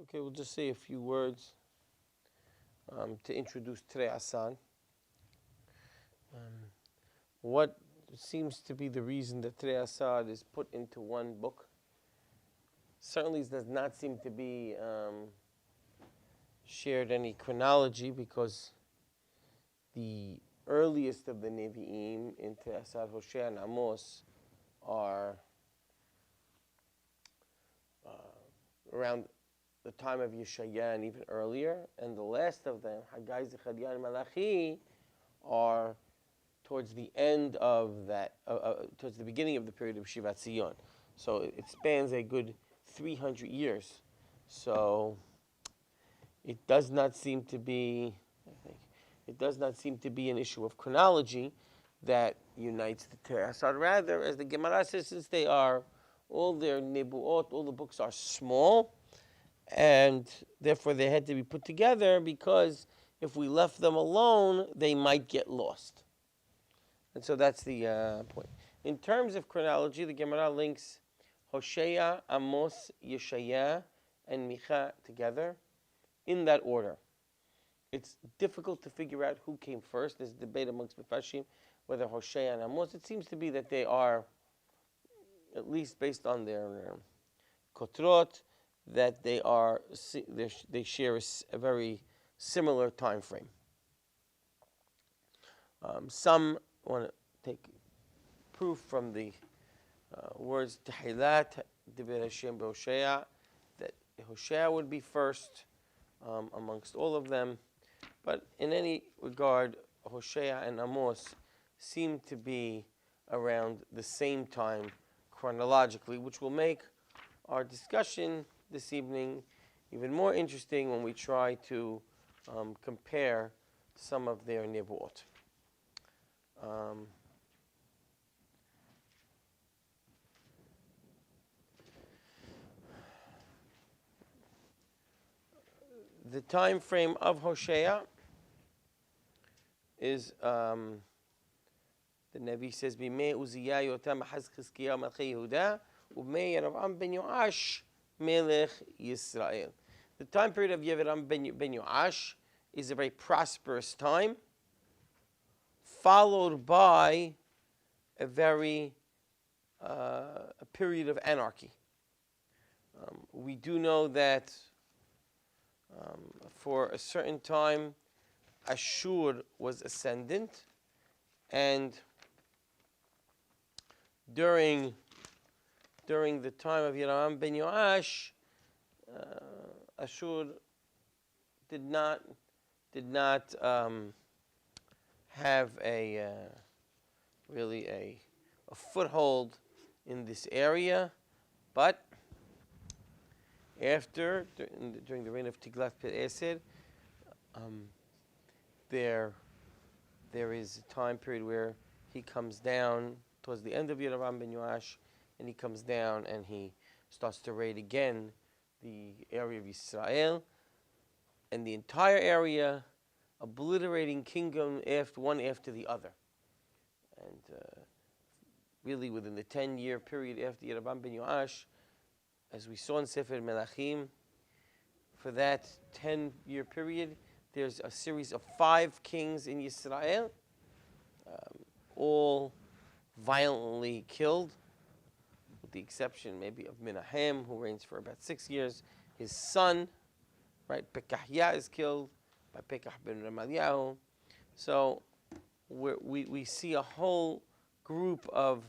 Okay, we'll just say a few words to introduce Trei Asan. What seems to be the reason that Trei Asad is put into one book certainly does not seem to be shared any chronology, because the earliest of the Nevi'im in Trei Asad, Hoshea and Amos, are around the time of Yeshaya and even earlier, and the last of them, Haggai, Zechariah, and Malachi, are towards the end of that, towards the beginning of the period of Shivat Zion. So it spans a good 300 years. So it does not seem to be, an issue of chronology that unites the Trei Asad. Rather, as the Gemara says, since they are, all their Nebuot, all the books are small, and therefore they had to be put together, because if we left them alone, they might get lost. And so that's the point. In terms of chronology, the Gemara links Hoshea, Amos, Yeshaya, and Micha together in that order. It's difficult to figure out who came first. There's a debate amongst Mefashim whether Hoshea and Amos. It seems to be that they are, at least based on their kotrot, that they share a very similar time frame. Some want to take proof from the words Tehilat, Diber Hashem Hoshea, that Hoshea would be first amongst all of them. But in any regard, Hoshea and Amos seem to be around the same time chronologically, which will make our discussion this evening even more interesting when we try to compare some of their nebuot. The time frame of Hoshea is, the Navi says, Bimei Uzziah Yotam Ahaz Chizkiah Melchei Yehuda Ubmei Yerovam ben Yoash Melech Yisrael. The time period of Yerovam ben Yoash is a very prosperous time, followed by a period of anarchy. We do know that for a certain time, Ashur was ascendant, and during the time of Yerovam ben Yoash, Ashur did not have really a foothold in this area, but during the reign of Tiglath-Pileser, there is a time period where he comes down towards the end of Yerovam ben Yoash, and he comes down and he starts to raid again the area of Yisrael, and the entire area, obliterating kingdom one after the other. And really within the 10-year period after Yerovam ben Yoash, as we saw in Sefer Melachim, for that 10-year period, there's a series of 5 kings in Yisrael, all violently killed, with the exception maybe of Menahem, who reigns for about 6 years. His son, right, Pekahya, is killed by Pekah ben Remaliahu. So we see a whole group of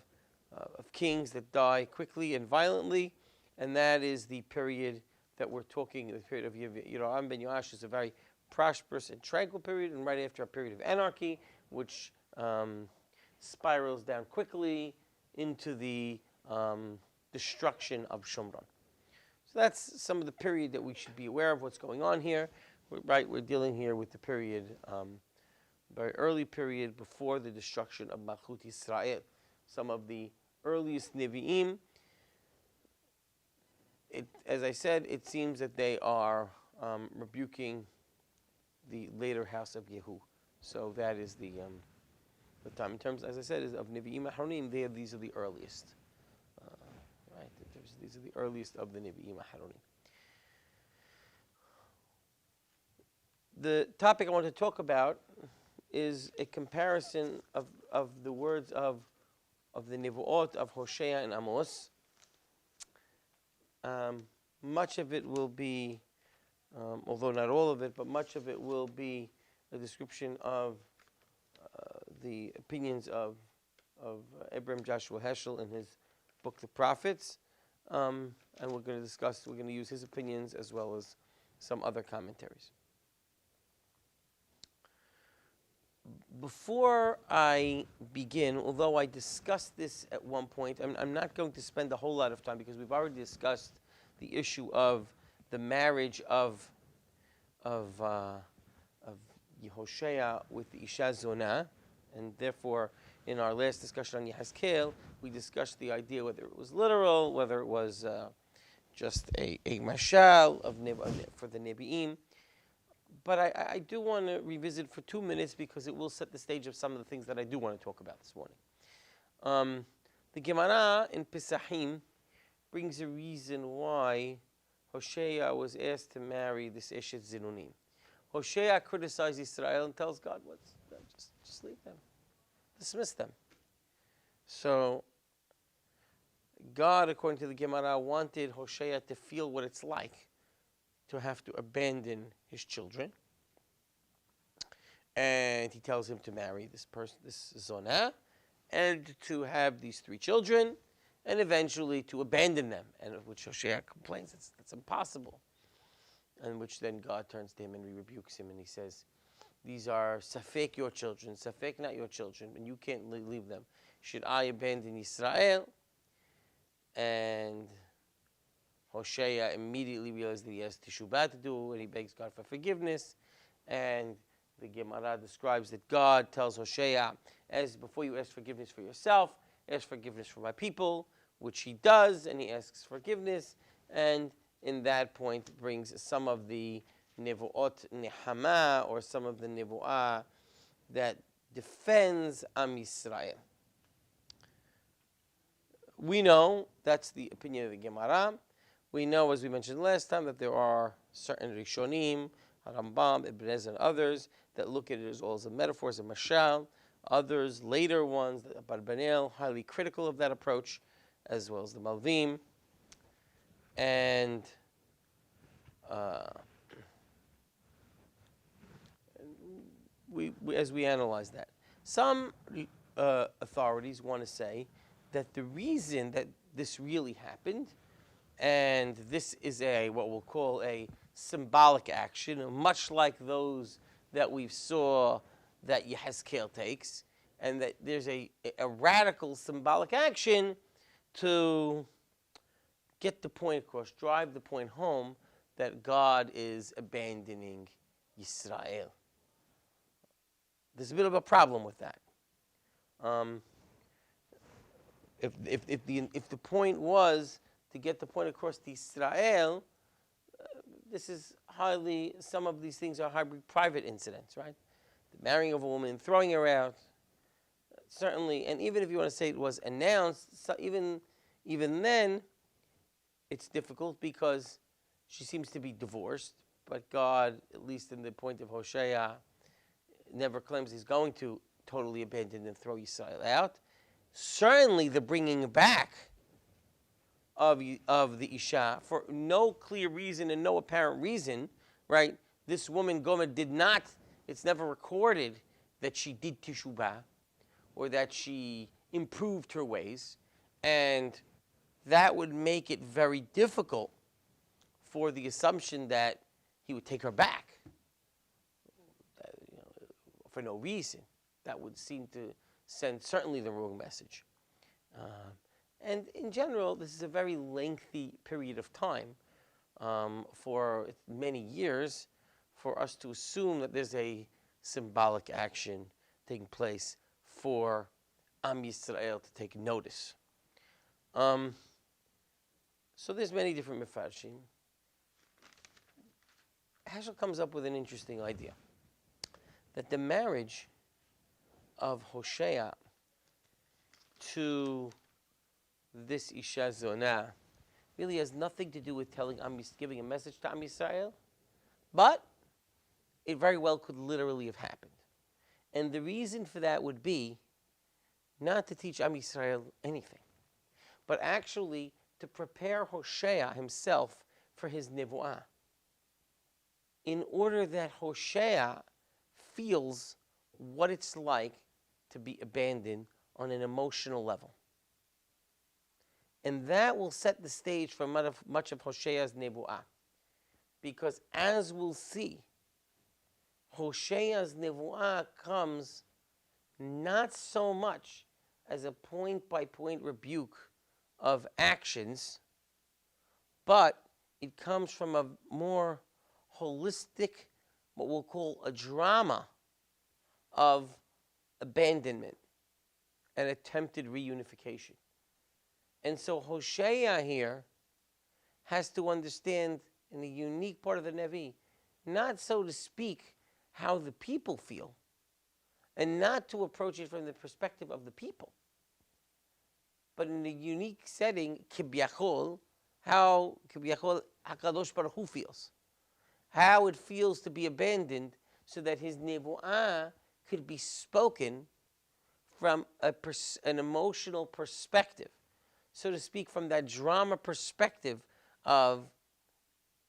kings that die quickly and violently, and that is the period that we're talking. The period of Yerovam ben Yoash is a very prosperous and tranquil period, and right after a period of anarchy, which spirals down quickly into the destruction of Shomron. So that's some of the period that we should be aware of what's going on here. We're dealing here with the period, very early period before the destruction of Malchut Yisrael. Some of the earliest Nevi'im, as I said, it seems that they are rebuking the later house of Yehu. So that is the time. In terms, as I said, is of Nevi'im Aharonim, these are the earliest. Right? These are the earliest of the Nevi'im Aharonim. The topic I want to talk about is a comparison of the words of the Nevuot of Hoshea and Amos. Much of it will be, although not all of it, but much of it will be a description of the opinions of Abraham Joshua Heschel in his book, The Prophets. And we're going to use his opinions as well as some other commentaries. Before I begin, although I discussed this at one point, I'm not going to spend a whole lot of time because we've already discussed the issue of the marriage of Hoshea with the Isha Zonah, and therefore in our last discussion on Yehezkel, we discussed the idea whether it was literal, whether it was just a mashal for the Nebi'im. But I do want to revisit for 2 minutes because it will set the stage of some of the things that I do want to talk about this morning. The Gemara in Pesachim brings a reason why Hoshea was asked to marry this Eshet Zinunim. Hoshea criticized Yisrael and tells God, just leave them. Dismiss them. So God, according to the Gemara, wanted Hoshea to feel what it's like to have to abandon his children. And he tells him to marry this person, this Zonah, and to have these 3 children, and eventually to abandon them. And of which Hoshea complains, it's impossible. And which then God turns to him and rebukes him, and he says, these are safek your children, safek not your children, and you can't leave them. Should I abandon Yisrael? And Hoshea immediately realized that he has teshuvah to do, and he begs God for forgiveness. And the Gemara describes that God tells Hoshea, as before you ask forgiveness for yourself, ask forgiveness for my people, which he does, and he asks forgiveness, and in that point brings some of the Nevuot Nehama, or some of the Nevuah that defends Am Yisrael. We know, that's the opinion of the Gemara. We know, as we mentioned last time, that there are certain Rishonim, Rambam, Ibn Ezra, and others that look at it as all as a metaphor, as a mashal. Others, later ones, Barbanel, highly critical of that approach, as well as the Malvim. And as we analyze that, some authorities want to say that the reason that this really happened, and this is what we'll call a symbolic action, much like those that we saw that Yehezkel takes, and that there's a radical symbolic action to get the point across, drive the point home that God is abandoning Yisrael. There's a bit of a problem with that. If the point was to get the point across to Israel, this is some of these things are hybrid private incidents, right? The marrying of a woman, throwing her out, certainly, and even if you want to say it was announced, so even then, it's difficult because she seems to be divorced, but God, at least in the point of Hoshea, never claims he's going to totally abandon and throw Yisrael out. Certainly the bringing back of the Isha for no clear reason and no apparent reason, right? This woman, Gomer, did not, it's never recorded that she did teshuvah or that she improved her ways, and that would make it very difficult for the assumption that he would take her back for no reason. That would seem to send certainly the wrong message. And in general, this is a very lengthy period of time, for many years, for us to assume that there's a symbolic action taking place for Am Yisrael to take notice. So there's many different mefarshim. Heschel comes up with an interesting idea, that the marriage of Hoshea to this Isha Zonah really has nothing to do with giving a message to Am Yisrael, but it very well could literally have happened. And the reason for that would be not to teach Am Yisrael anything, but actually to prepare Hoshea himself for his nevuah, in order that Hoshea feels what it's like to be abandoned on an emotional level. And that will set the stage for much of Hoshea's nevuah. Because as we'll see, Hoshea's nevuah comes not so much as a point-by-point rebuke of actions, but it comes from a more holistic, what we'll call a drama of abandonment and attempted reunification. And so Hoshea here has to understand, in a unique part of the Nevi, not, so to speak, how the people feel, and not to approach it from the perspective of the people, but in a unique setting, kibyachol, how kibyachol HaKadosh Baruch Hu feels, how it feels to be abandoned, so that his nevuah could be spoken from an emotional perspective, so to speak, from that drama perspective of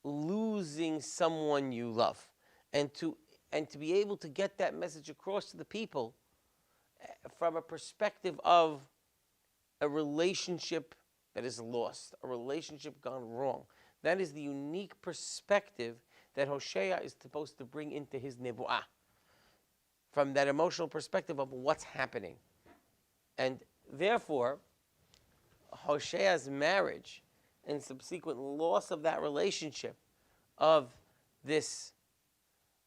losing someone you love, and to be able to get that message across to the people from a perspective of a relationship that is lost, a relationship gone wrong. That is the unique perspective that Hoshea is supposed to bring into his nevuah, from that emotional perspective of what's happening. And therefore, Hoshea's marriage and subsequent loss of that relationship of this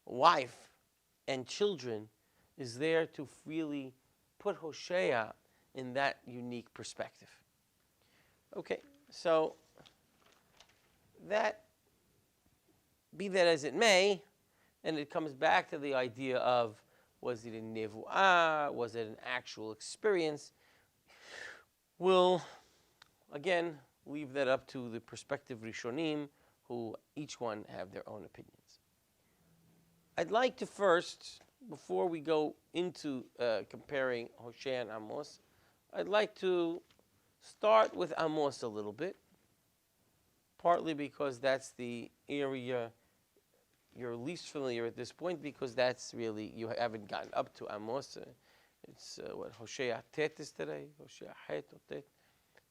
wife and children is there to really put Hoshea in that unique perspective. Okay, so that, be that as it may, and it comes back to the idea of, was it a nevuah, was it an actual experience? We'll, again, leave that up to the perspective Rishonim, who each one have their own opinions. I'd like to first, before we go into comparing Hoshea and Amos, I'd like to start with Amos a little bit, partly because that's the area you're least familiar at this point, because that's really, you haven't gotten up to Amos. It's what Hoshea Tet is today, Hoshea Het or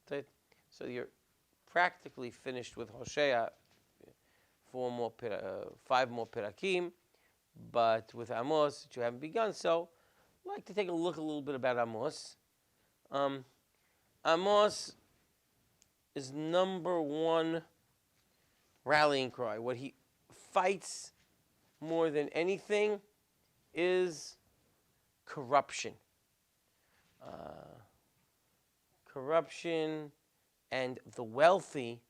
Tet. So you're practically finished with Hoshea, 5 more Perakim, but with Amos, you haven't begun. So I'd like to take a look a little bit about Amos. Amos is number one rallying cry. What he fights more than anything is corruption. Corruption and the wealthy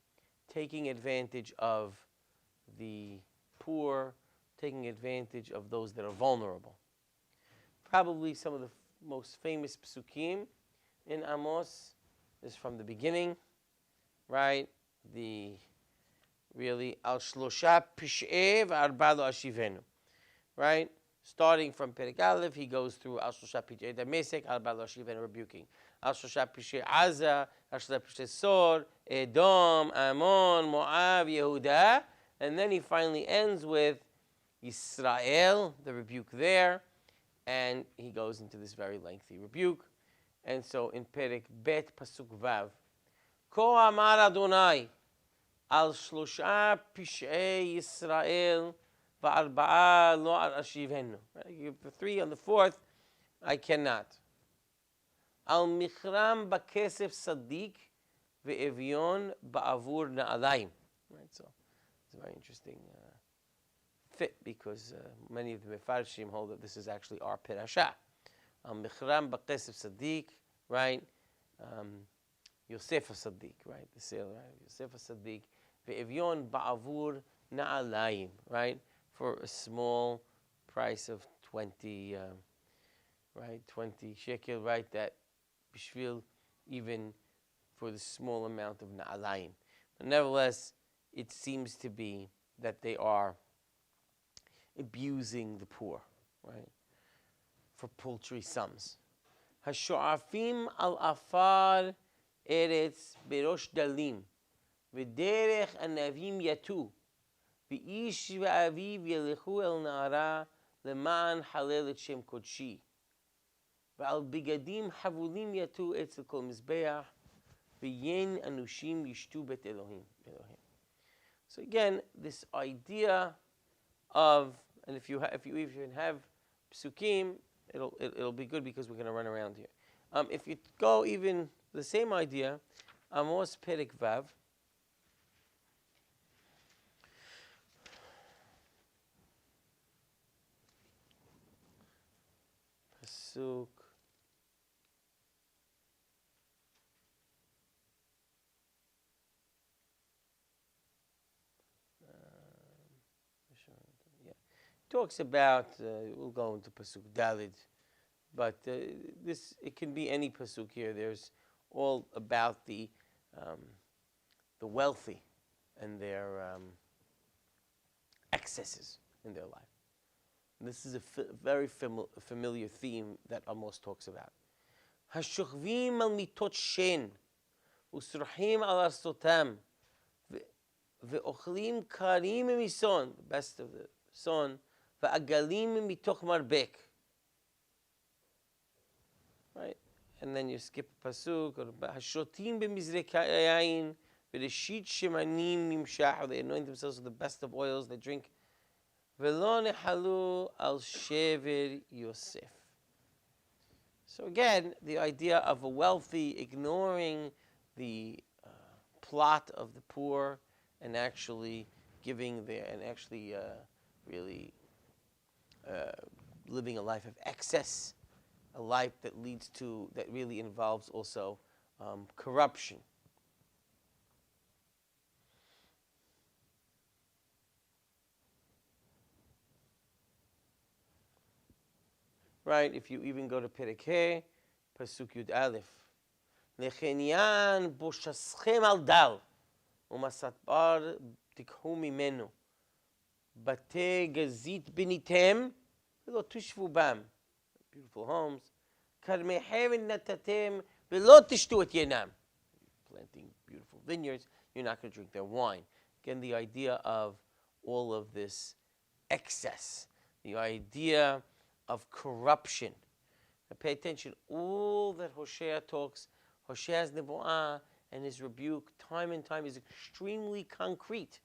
taking advantage of the poor, taking advantage of those that are vulnerable. Probably some of the most famous psukim in Amos is from the beginning, right? The really al shlosha pish'e v'arba lo ashivenu, right? Starting from Perek Aleph, he goes through al shlosha pish'e damesek arba lo ashivenu, rebuking al shlosha pish'e Aza, al shlosha pish'e Sor, Edom, Ammon, Moab, Yehuda, and then he finally ends with Yisrael, the rebuke there, and he goes into this very lengthy rebuke. And so in Perek Bet Pasuk Vav, Ko Amar Adonai al shlosha pish'ei Yisrael va'arba'a lo ashivenu. The 3 on the 4th, I cannot. Al michram bakesef sadiq ve'evyon ba'avur na'alayim. Right, so it's a very interesting fit, because many of the Mefarshim hold that this is actually our Perashah. Michram bakesef sadiq, right? Yosef Sadiq, right? The sale, right? Yosef Sadiq. Ve'evyon ba'avur na'alayim, right? For a small price of 20, right? 20 shekel, right? That bishvil, even for the small amount of na'alayim. But nevertheless, it seems to be that they are abusing the poor, right, for paltry sums. Hasho'afim al afar eretz berosh dalim, v'derech anavim yatu, v'ish v'aviv yelechu el na'ara leman halel et shem kodshi, v'al bigadim havulim yatu etzel kol mizbeach, v'yen anushim yishtu bet Elohim. So again, this idea of, and if you even have psukim, it'll be good because we're going to run around here. If you go even the same idea, Amos Perek Vav, pasuk. Talks about, we'll go into pasuk Dalid, but it can be any pasuk here. There's all about the wealthy and their excesses in their life. And this is a very familiar theme that Amos talks about. Hashukvim al mitot shen, usrahim al arsotam, ve'ochlim karim mison, the best of the son, ve'agalim mitoch marbek. Right? And then you skip a pasuk, or hashotim b'mizrek yayin, v'reshit shemanim nimshach, they anoint themselves with the best of oils, they drink. Ve'lo nehalu al shever Yosef. So again, the idea of a wealthy ignoring the plot of the poor and actually giving their, and actually really living a life of excess, a life that leads to, that really involves also corruption. Right, if you even go to Perek He, Pasuk Yud Aleph. Nechenyan boshaschem al dal, umasatbar tikhu mimenu. Bate gazit binitem, velo tushvu bam. Beautiful homes. Karmei heaven natatem, velo tishtu et yenam. Planting beautiful vineyards, you're not going to drink their wine. Again, the idea of all of this excess, the idea of corruption. Now pay attention, all that Hoshea talks, Hoshea's nevuah and his rebuke time and time is extremely concrete.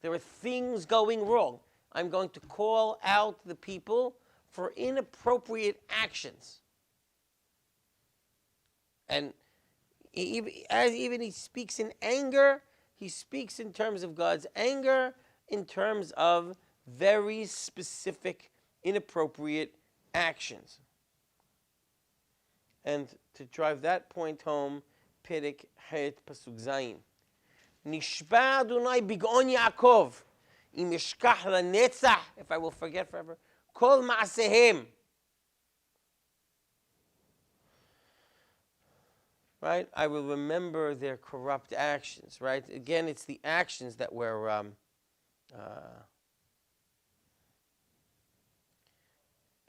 There are things going wrong. I'm going to call out the people for inappropriate actions. And even he speaks in anger, he speaks in terms of God's anger, in terms of very specific inappropriate actions. And to drive that point home, Perek Het Pasuk Zayin. Nishba Adonai big'on Yaakov, im eshkach lanetzach, if I will forget forever, kol ma'asehem. Right? I will remember their corrupt actions. Right? Again, it's the actions that were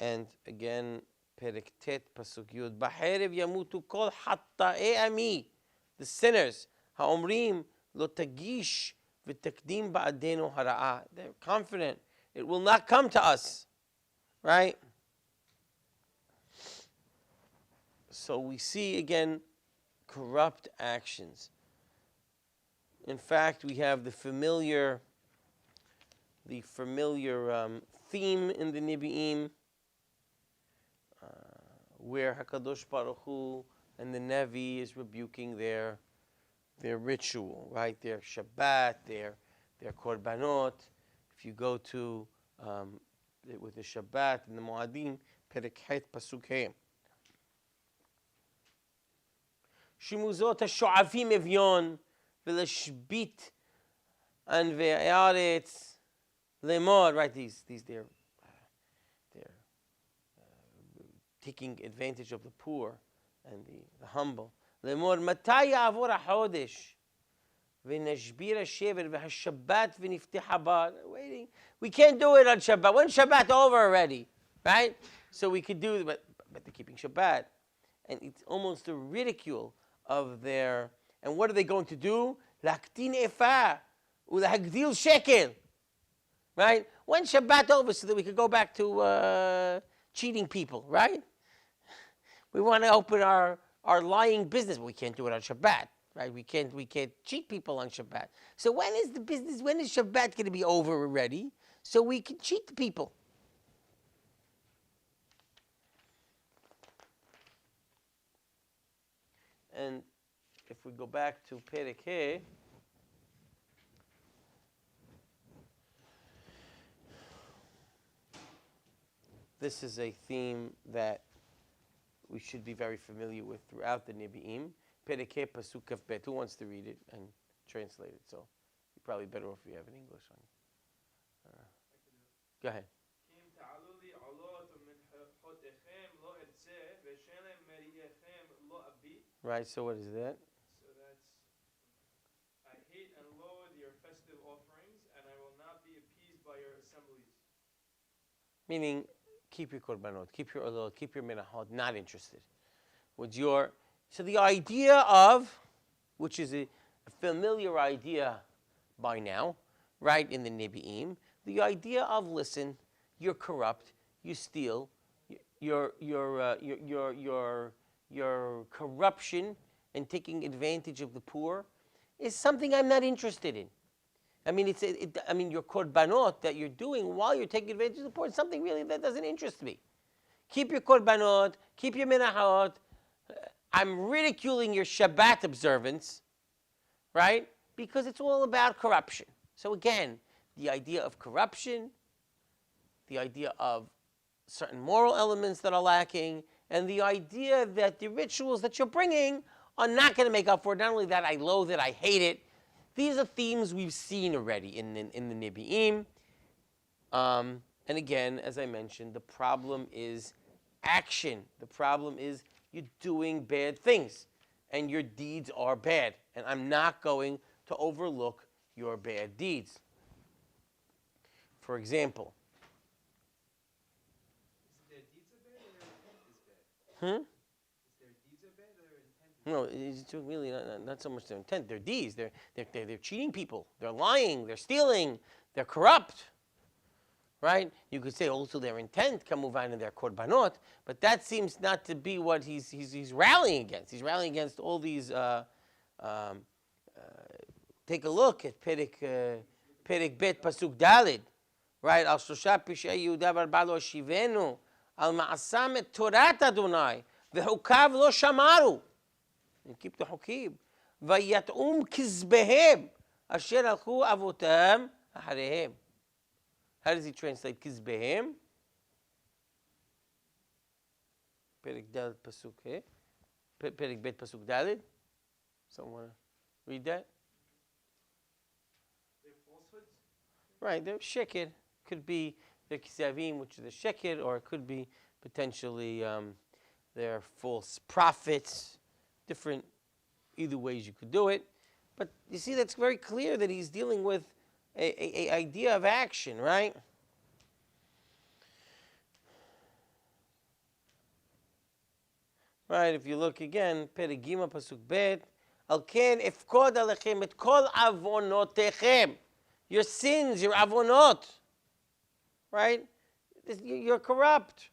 and again, Perek Tet Pasuk Yud. B'cherev yamutu kol hatta'e ami, the sinners. Ha'omrim lo tagish v'takdim ba'adenu hara'ah. They're confident it will not come to us. Right? So we see again corrupt actions. In fact, we have the familiar theme in the Nevi'im, where HaKadosh Baruch Hu and the Nevi is rebuking their ritual, right? Their Shabbat, their Korbanot. If you go to with the Shabbat and the Moadim, Perek Het Pasuk He. Shimuzot HaSho'avim Evyon v'leshbit anvei haaretz lemor, right? These they're taking advantage of the poor and the humble. Lemor matay ya'avor hachodesh ונשביר השבר והשבת ונפתח הבר. Waiting. We can't do it on Shabbat. When Shabbat over already, right? So we could do, but they're keeping Shabbat. And it's almost a ridicule of their, and what are they going to do? להקטין איפה ולהגדיל שקל. Right? When Shabbat over so that we could go back to cheating people, right? We want to open our lying business, but we can't do it on Shabbat, right? We can't cheat people on Shabbat. So when is the business, when is Shabbat going to be over already so we can cheat the people? And if we go back to Perek He, this is a theme that we should be very familiar with throughout the Nebi'im. Perek He Pasuk Kaf Bet. Who wants to read it and translate it? So you're probably better off if you have it in English on you. Go ahead. Right, so what is that? So that's, I hate and loathe your festive offerings, and I will not be appeased by your assemblies. Meaning, keep your korbanot, keep your olot, keep your menachot, not interested. So the idea of, which is a familiar idea by now, right, in the Nebi'im, the idea of, listen, you're corrupt, you steal, your corruption and taking advantage of the poor is something I'm not interested in. I mean, your korbanot that you're doing while you're taking advantage of the poor is something really that doesn't interest me. Keep your korbanot, keep your menachot. I'm ridiculing your Shabbat observance, right? Because it's all about corruption. So again, the idea of corruption, the idea of certain moral elements that are lacking, and the idea that the rituals that you're bringing are not going to make up for it. Not only that, I loathe it, I hate it. These are themes we've seen already in the Nebi'im. And again, as I mentioned, the problem is action. The problem is you're doing bad things, and your deeds are bad. And I'm not going to overlook your bad deeds. For example, is their deeds are bad or their intent is bad? No, it's really not so much their intent. Their deeds. They're cheating people. They're lying. They're stealing. They're corrupt. Right? You could say also their intent, kamuvan, and their korbanot, but that seems not to be what he's rallying against. He's rallying against all these. Take a look at Perek Bet Pasuk Dalid, right? Al Shosha Pishei Yehuda Bar Lo Shivenu. Al ma'asam et Torat Adonai v'hukav lo shamaru. And keep the hukim. Vayat'um kizbehem asher alchu avotam aharehem. How does he translate kizbehem? Perek Daled Pasuk He. Perek Bet Pasuk Daled. Someone want to read that? They're falsehoods? Right, they're sheker. Could be their kisavim, which is the sheker, or it could be potentially their false prophets. Different, either ways you could do it. But you see, that's very clear that he's dealing with a idea of action, right? Right, if you look again, Perek Gimel Pasuk Bet, Al ken efkod alechem et kol avonotechem. Your sins, your avonot. Right? You're corrupt.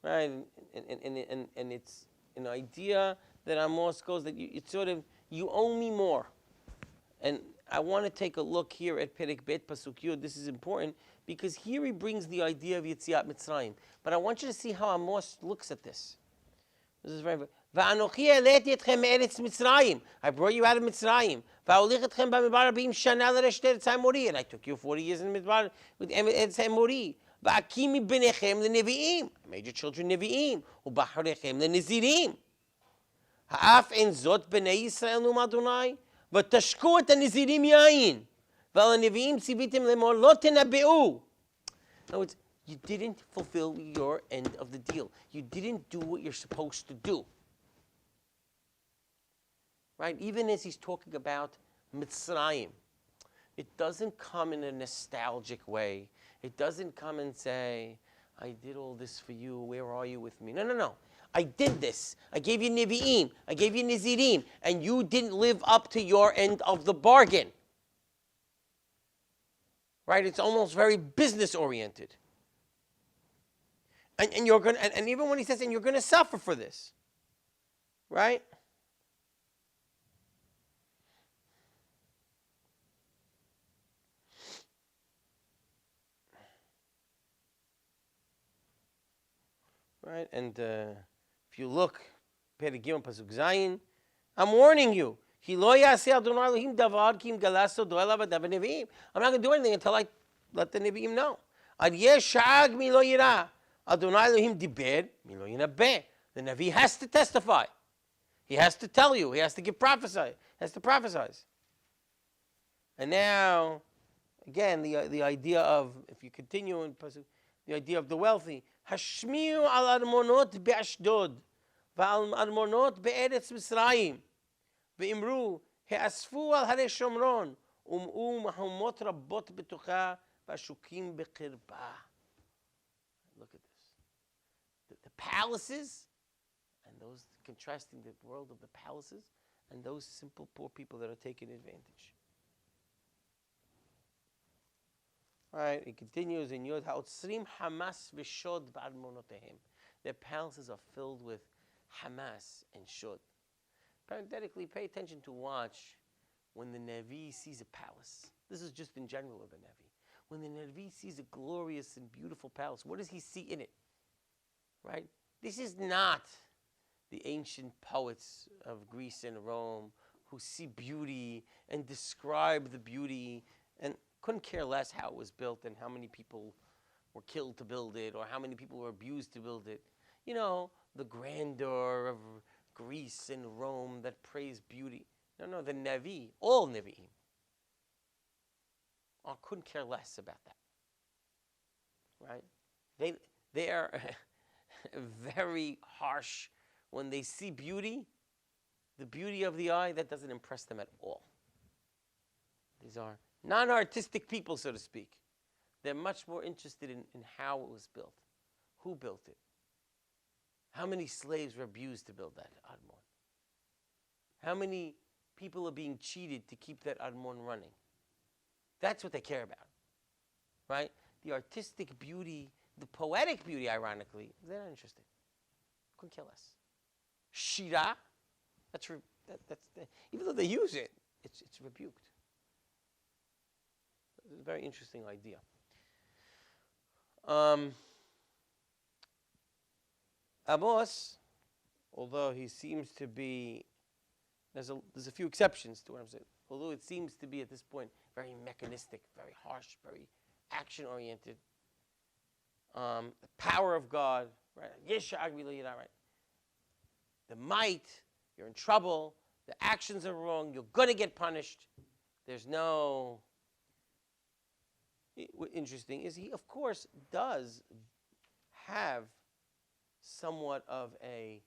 Right? And it's an idea that Amos goes that you owe me more. And I want to take a look here at Perek Bet Pasuk Yud. This is important because here he brings the idea of Yetziat Mitzrayim. But I want you to see how Amos looks at this. This is very important. ואנוכי העליתי אתכם מארץ מצרים. I brought you out of מצרים. והאוליך אתכם במדבר 40 שנה לרשת ארץ האמורי. And I took you 40 years in the מדבר with ארץ האמורי. והקים מבניכם לנביאים. I made your children נביאים. ובחריכם לנזירים. האף אין זאת בני ישראל נאום אדוני. ותשקו את הנזירים יין. ועל הנביאים ציוויתם לאמור לא תנבאו. You didn't fulfill your end of the deal. You didn't do what you're supposed to do. Right? Even as he's talking about Mitzrayim, it doesn't come in a nostalgic way. It doesn't come and say, I did all this for you. Where are you with me? No, no, no. I did this. I gave you Nevi'im. I gave you Nizirim. And you didn't live up to your end of the bargain. Right? It's almost very business oriented. And you're going and even when he says, and you're going to suffer for this. Right? Right? And if you look, Perigim Pasuk Zayin, I'm warning you. I'm not going to do anything until I let the Nevi'im know. The Nevi has to testify. He has to tell you. He has to give prophesy. He has to prophesize. And now, again, the idea of, if you continue in Pasuk, the idea of the wealthy. Hashmiu al armonot be'ashdod, va'al armonot be'eretz Mitzrayim, ve'imru he'asfu al harei Shomron, mahumot rabot betucha, va'shukim be'kirba. Look at this. The palaces, and those contrasting the world of the palaces, and those simple poor people that are taking advantage. All right, it continues in Yod Ha'otzrim Hamas v'Shod ba'armonotehem. Their palaces are filled with Hamas and Shod. Parenthetically, pay attention to watch when the Nevi sees a palace. This is just in general of the Nevi. When the Nevi sees a glorious and beautiful palace, what does he see in it? Right? This is not the ancient poets of Greece and Rome who see beauty and describe the beauty and couldn't care less how it was built and how many people were killed to build it or how many people were abused to build it. You know, the grandeur of Greece and Rome that praise beauty. No, the Nevi, all Nevi'im, couldn't care less about that. Right? They are very harsh. When they see beauty, the beauty of the eye, that doesn't impress them at all. These are non-artistic people, so to speak. They're much more interested in how it was built. Who built it? How many slaves were abused to build that Admon? How many people are being cheated to keep that Admon running? That's what they care about. Right? The artistic beauty, the poetic beauty, ironically, they're not interested. Couldn't care less. Shira, that's even though they use it, it's rebuked. It's a very interesting idea. Amos, although he seems to be, there's a few exceptions to what I'm saying. Although it seems to be at this point very mechanistic, very harsh, very action-oriented. The power of God, right? Right? The might, you're in trouble. The actions are wrong. You're going to get punished. There's no. What's interesting is he, of course, does have somewhat of an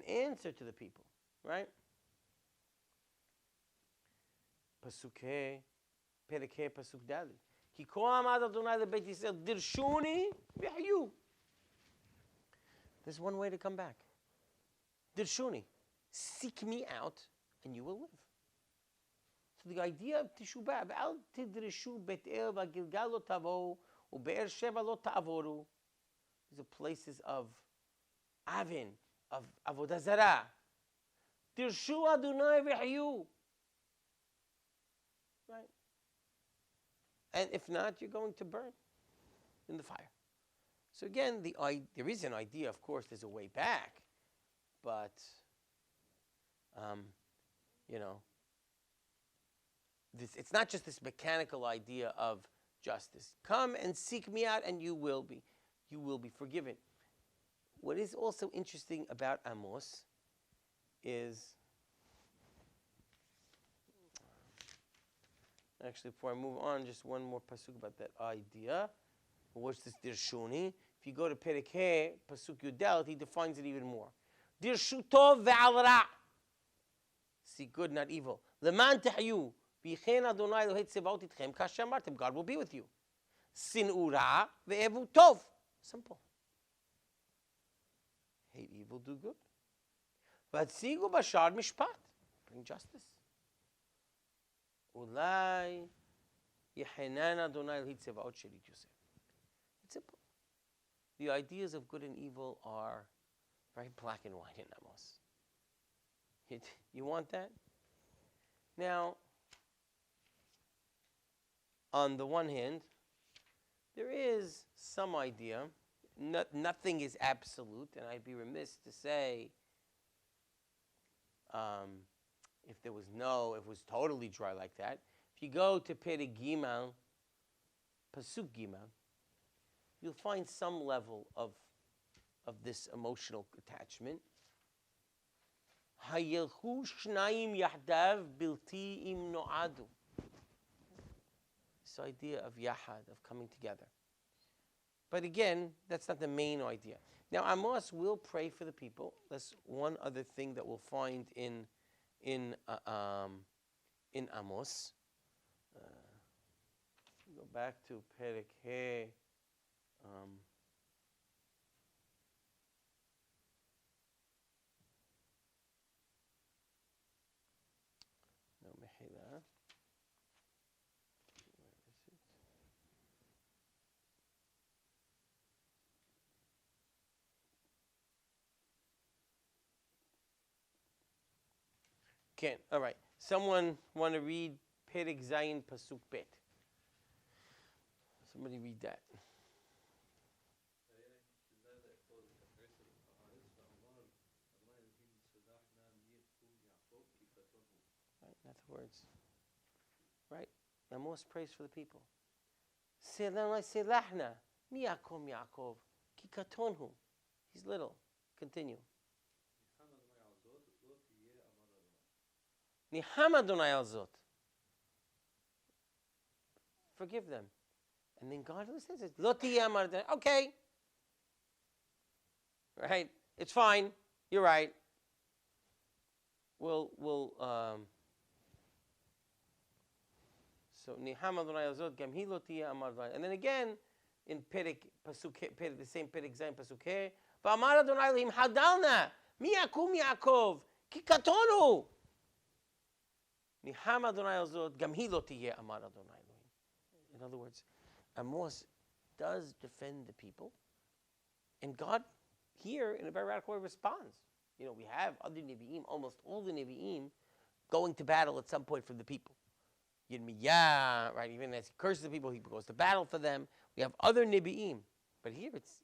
answer to the people, right? Pasuk Dali. Ki ko amad Adonai lebeit Yisrael dirshuni v'hayu. There's one way to come back. Dirshuni, seek me out, and you will live. So the idea of Teshuvah, Al tidrishu Bet El v'Gilgal lo tavo u'Be'er Sheva lo ta'avoru. These are places of Avin, of Avodah Zarah. Dirshu Adonai v'hayu. Right? And if not, you're going to burn in the fire. So again, there is an idea, of course, there's a way back. But, it's not just this mechanical idea of justice. Come and seek me out, and you will be forgiven. What is also interesting about Amos is, actually, before I move on, just one more pasuk about that idea. What's this dirshuni? If you go to Perek He, Pasuk Yudel, he defines it even more. Dirshutov ve'al ra'. See good, not evil. Leman tehyu. V'yichen Adonai Elohei tzevaot itchem kasher amartem. God will be with you. Sin'u ra' ve'evu tov. Simple. Hate evil, do good. V'atzigu bashar mishpat. Bring justice. Ulai yehenan Adonai Elohei tzevaot shelit Yosef. It's simple. The ideas of good and evil are very black and white in Amos. You want that? Now, on the one hand, there is some idea. Nothing is absolute, and I'd be remiss to say if it was totally dry like that. If you go to Perek Gimel, Pasuk Gimel, you'll find some level of this emotional attachment. Hayelchu shnayim yahdav bilti im no'adu. This idea of yahad, of coming together. But again, that's not the main idea. Now, Amos will pray for the people. That's one other thing that we'll find in Amos. Go back to Perek He. No, Mehila. Where is it? Can't. All right. Someone want to read Perek Zayin Pasuk Bet? Somebody read that. Right, not the words. Right? Amos prays for the people. Selahna, miyakom Yaakov, ki katonhu. He's little. Continue. Niham Adonai al zot. Forgive them. And then God says it. Lo tiyeh amar Adonai. Okay. Right? It's fine. You're right. So Niham Adonai al zot gam hi lo tiyeh amar Adonai. And then again in Perek Pasuk the same Perek Zayin Pasuk He, V'amar Adonai Elohim hadalna mi yakum Yaakov ki katonu. Niham Adonai al zot gam hi lo tiyeh amar Adonai Elohim. In other words, Amos does defend the people, and God here in a very radical way responds. You know, we have other Nevi'im, almost all the Nevi'im, going to battle at some point for the people. Yirmiyah, right? Even as he curses the people, he goes to battle for them. We have other Nevi'im, but here it's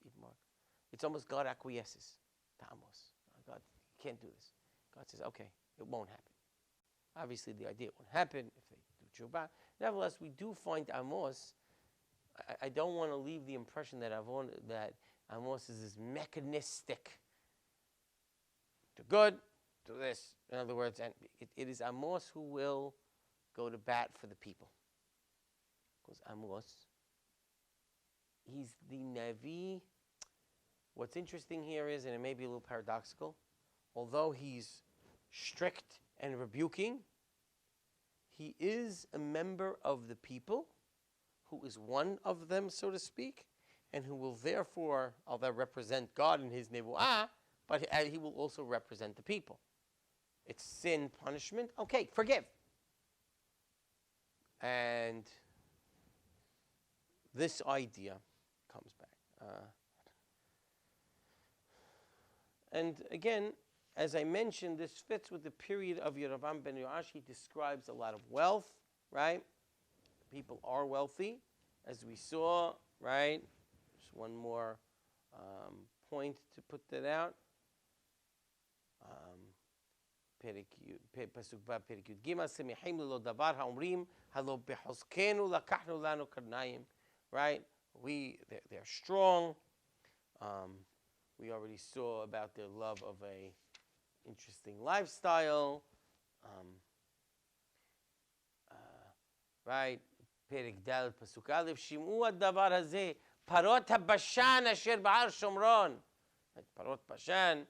almost God acquiesces to Amos. God, you can't do this. God says, okay, it won't happen. Obviously, the idea won't happen if they do tshuva. Nevertheless, we do find Amos. I don't want to leave the impression that Amos is this mechanistic. Do good, do this. In other words, and it is Amos who will go to bat for the people. Because Amos, he's the Navi. What's interesting here is, and it may be a little paradoxical, although he's strict and rebuking, he is a member of the people, who is one of them, so to speak, and who will therefore, although represent God in his nevuah, but he will also represent the people. It's sin, punishment. Okay, forgive. And this idea comes back. And again, as I mentioned, this fits with the period of Yerovam ben Yoash. He describes a lot of wealth, right? People are wealthy, as we saw, right? Just one more point to put that out. Pasuk ba Perek Yud Gimel Semihim lo davar haomrim halo behozkenu lakachnu lanu karnayim. Right? They're strong. We already saw about their love of a interesting lifestyle. Right? Perek Dal Pasuk Aleph Shim'u ad-davar hazeh Parot habashan asher ba'ar Shomron. Like Parot Bashan,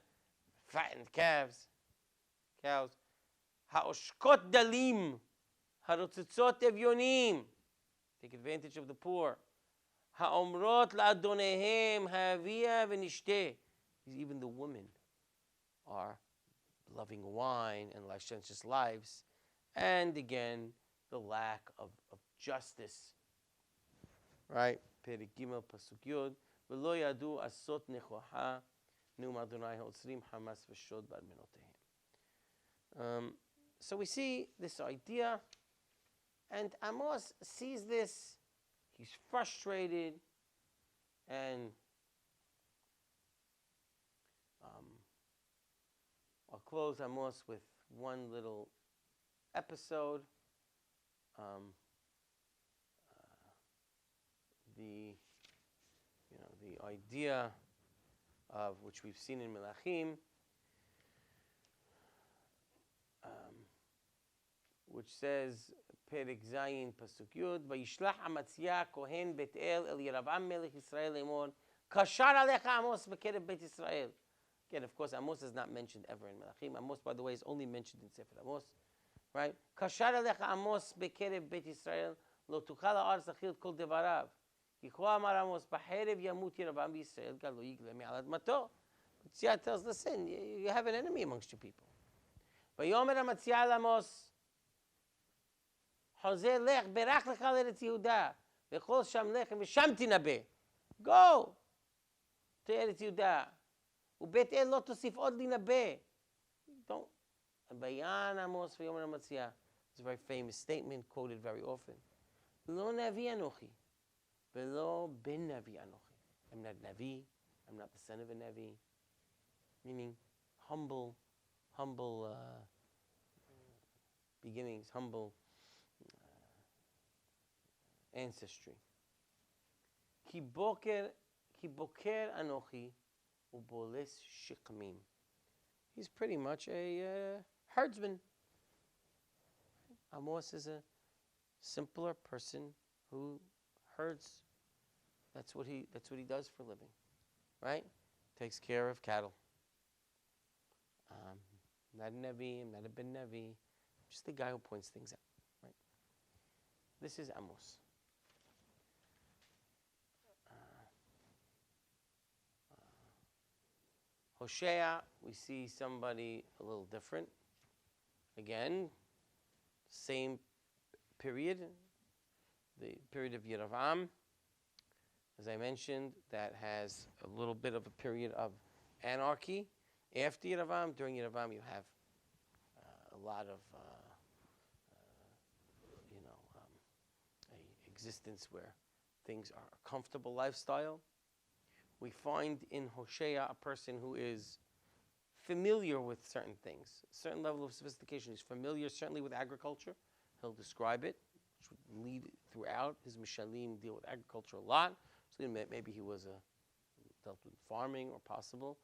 fattened cows. Ha'oshkot dalim, harotzitzot evyonim. Take advantage of the poor. Ha'omrot la'adonehem ha'avia v'nishteh. Even the women are loving wine and licentious lives. And again, the lack of justice. Right? Perek Gimel Pasuk Yod. V'lo yadu asot nechoha neum Adonai ha'otzrim hamas v'shod b'armenotehem. So we see this idea, and Amos sees this. He's frustrated, and I'll close Amos with one little episode. The idea of which we've seen in Melachim, which says Perek Zayin Pasuk Yud, Vayishlach Amatzia Kohen Bet El Yeravam Melech Yisrael Lemor Kashar Alecha Amos Bekerev Bet Yisrael. Again, of course, Amos is not mentioned ever in Melachim. Amos, by the way, is only mentioned in Sefer Amos, right? Kashar Alecha Amos Bekerev Bet Yisrael Lo Tuchal Ha'aretz Achil Kol Devarav. Yichua Amar Amos B'Cherev Yamut Yeravam Yisrael Galo Yigle Me'al Admato. Amatzia tells, listen, you have an enemy amongst your people. Vayomer Amatzia Amos Hozeh lech berach lecha l'Eretz Yehuda v'chol sham lechem v'sham tinabeh. Go to Eretz Yehuda. Ubet El lo tosif od linabeh. Don't. Bayan Amos v'yomer Amatzia. It's a very famous statement quoted very often. Lo navi anochi v'lo ben navi anochi. I'm not navi. I'm not the son of a navi. Meaning humble beginnings, humble ancestry. Ki boker anochi uboles shikmim. He's pretty much a herdsman. Amos is a simpler person who herds. That's what he does for a living, right? Takes care of cattle. Not a Nevi, not a Ben Nevi, just the guy who points things out, right? This is Amos. Hoshea, we see somebody a little different. Again, same period, the period of Yeravam, as I mentioned, that has a little bit of a period of anarchy. After Yeravam, during Yeravam, you have a lot of, a existence where things are a comfortable lifestyle. We find in Hoshea a person who is familiar with certain things, a certain level of sophistication. He's familiar, certainly, with agriculture. He'll describe it, which would lead throughout his Mishalim deal with agriculture a lot. So maybe he was dealt with farming or possible.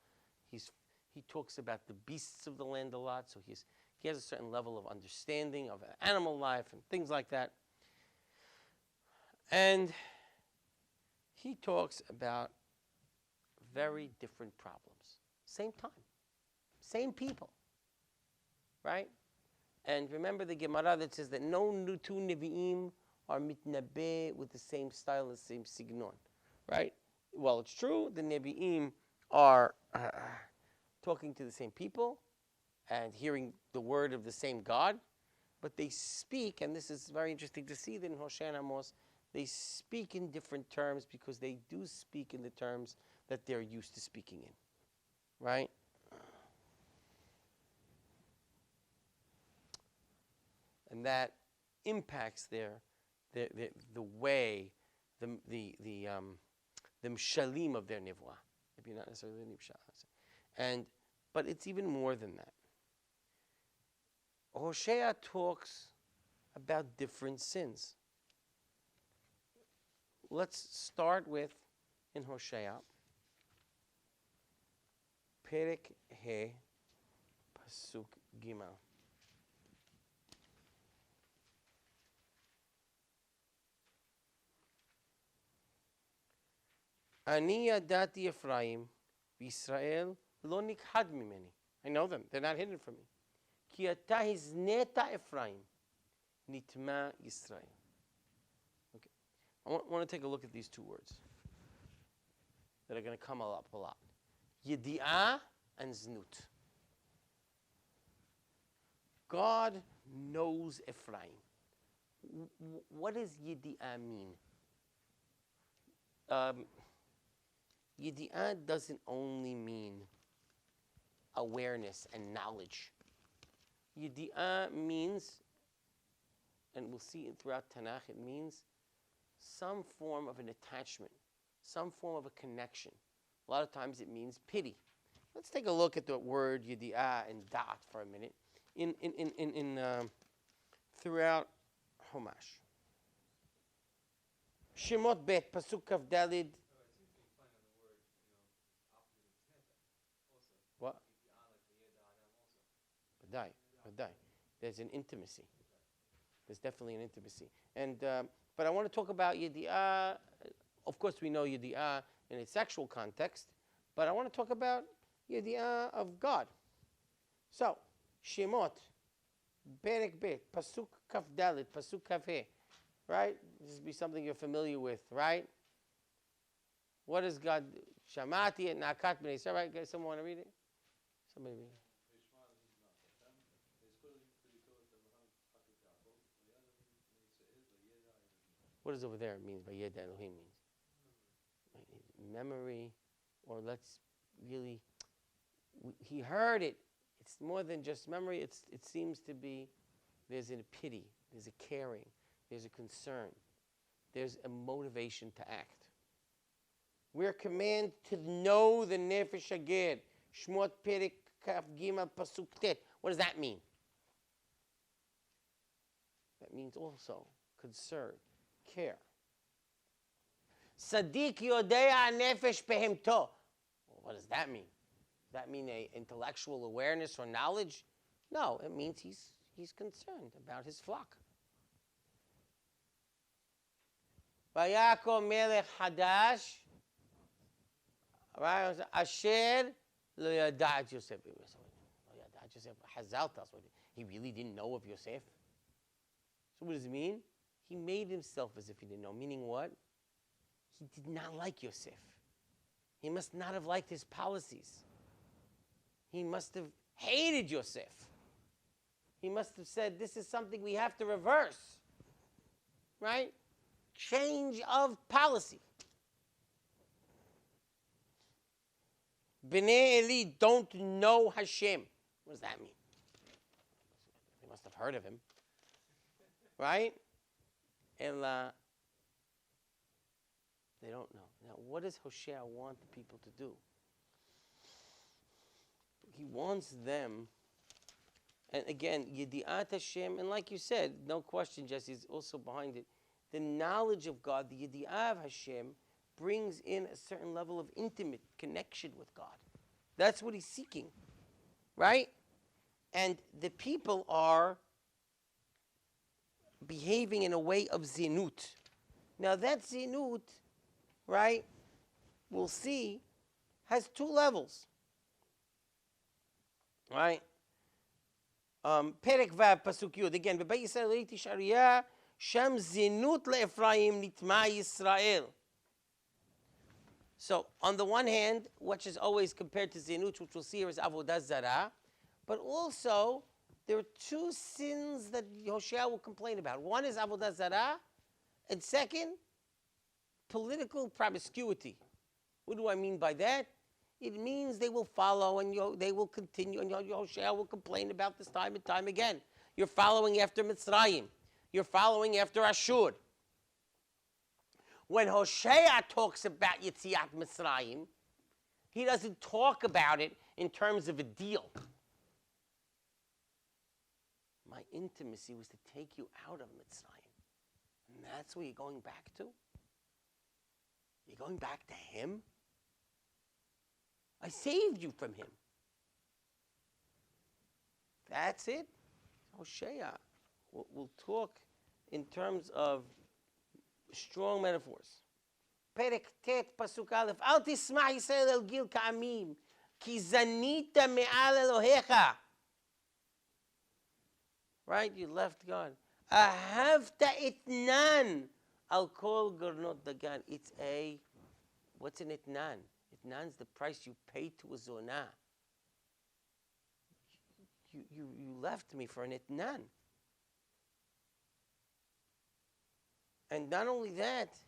He talks about the beasts of the land a lot, so he has a certain level of understanding of animal life and things like that. And he talks about very different problems. Same time. Same people. Right? And remember the Gemara that says that no two Nevi'im are mitnabeh with the same style and the same signon. Right? Well, it's true, the Nevi'im are talking to the same people and hearing the word of the same God, but they speak, and this is very interesting to see that in Hoshea and Amos, they speak in different terms because they do speak in the terms that they're used to speaking in, right? And that impacts the way, the mshalim of their nivwa. Maybe not necessarily the nivsha. But it's even more than that. Hoshea talks about different sins. Let's start with, in Hoshea, Perek He, Pasuk Gimel. Ani yadati Ephraim, Yisrael lo nikhad mimeni. I know them. They're not hidden from me. Ki ata hizneta Ephraim, nitma Yisrael. Okay. I want to take a look at these two words that are going to come up a lot. Yedi'ah and znut. God knows Ephraim. What does Yedi'ah mean? Yedi'ah doesn't only mean awareness and knowledge. Yedi'ah means, and we'll see it throughout Tanakh, it means some form of an attachment, some form of a connection. A lot of times it means pity. Let's take a look at the word Yedi'ah and dot for a minute. Throughout Chumash. Shemot bet pasuk kaf dalid. What? Badai. There's an intimacy. There's definitely an intimacy. And but I want to talk about Yedi'ah. Of course, we know Yedi'ah in its sexual context, but I want to talk about Yedi'ah of God. So, Shemot, Perek Bet, Pasuk Kaf Dalit, Pasuk Kaf He, right? This would be something you're familiar with, right? What does God do? Shamati et Nakat B'nei Yisrael, right? Someone want to read it? Somebody read it. What does over there means by Yed Elohim means? Memory, or let's really, he heard it. It's more than just memory. It seems to be, there's a pity, there's a caring, there's a concern, there's a motivation to act. We're commanded to know the Nefesh Haged. Shmot Perek Kaf Gimel Pasuk Tet. What does that mean? That means also concern, care. Sadiq Yodea Nefesh Behemto. What does that mean? Does that mean an intellectual awareness or knowledge? No, it means he's concerned about his flock. Vayakom Melech Hadash, Asher lo yadat Yosef. Hazal tells us he really didn't know of Yosef. So what does it mean? He made himself as if he didn't know. Meaning what? He did not like Yosef. He must not have liked his policies. He must have hated Yosef. He must have said, this is something we have to reverse. Right? Change of policy. Bnei Eli don't know Hashem. What does that mean? They must have heard of him. Right? And they don't know. Now, what does Hoshea want the people to do? He wants them, and again, Yedi'at Hashem, and like you said, no question, Jesse is also behind it. The knowledge of God, the Yedi'ah of Hashem, brings in a certain level of intimate connection with God. That's what he's seeking, right? And the people are behaving in a way of zinut. Now that zinut, right, we'll see, has two levels. Right? Perek Vav Pasuk Yud. Again, B'Beit Yisrael Reiti Shariah, Sham Zinut LeEphraim Nitma Yisrael. So, on the one hand, which is always compared to Zinut, which we'll see here is Avodah Zarah, but also, there are two sins that Hoshea will complain about. One is Avodah Zarah, and second, political promiscuity. What do I mean by that? It means they will follow and they will continue, and Hoshea will complain about this time and time again. You're following after Mitzrayim. You're following after Ashur. When Hoshea talks about Yetziat Mitzrayim, he doesn't talk about it in terms of a deal. My intimacy was to take you out of Mitzrayim. And that's where you're going back to? You're going back to him? I saved you from him. That's it. Hoshea. We'll talk in terms of strong metaphors. פרק ט' פסוק א', אל תשמח ישראל אל גיל כעמים, כי זנית מעל אלוהיך. Right? You left God. אהבת אתנן על כל גרנות דגן. It's a, what's an etnan? Etnan's the price you pay to a zonah. You left me for an etnan. And not only that,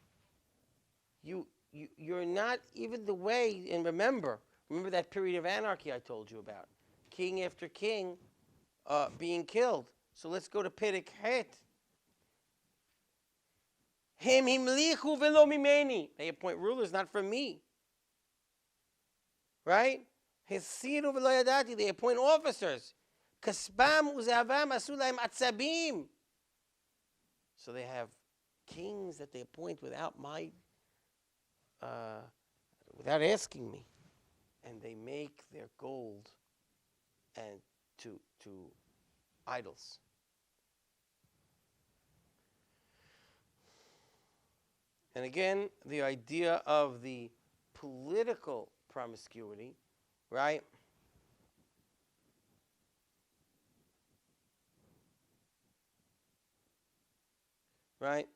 you're not even the way, and remember that period of anarchy I told you about. King after king being killed. So let's go to Perek Het. Hem himlichu velo mimeni. They appoint rulers not from me. Right? Hesiru velo yadati. They appoint officers. Kasbam uzavam asu lahem atzabim. So they have kings that they appoint without asking me, and they make their gold and to idols. And again, the idea of the political promiscuity, right? Right?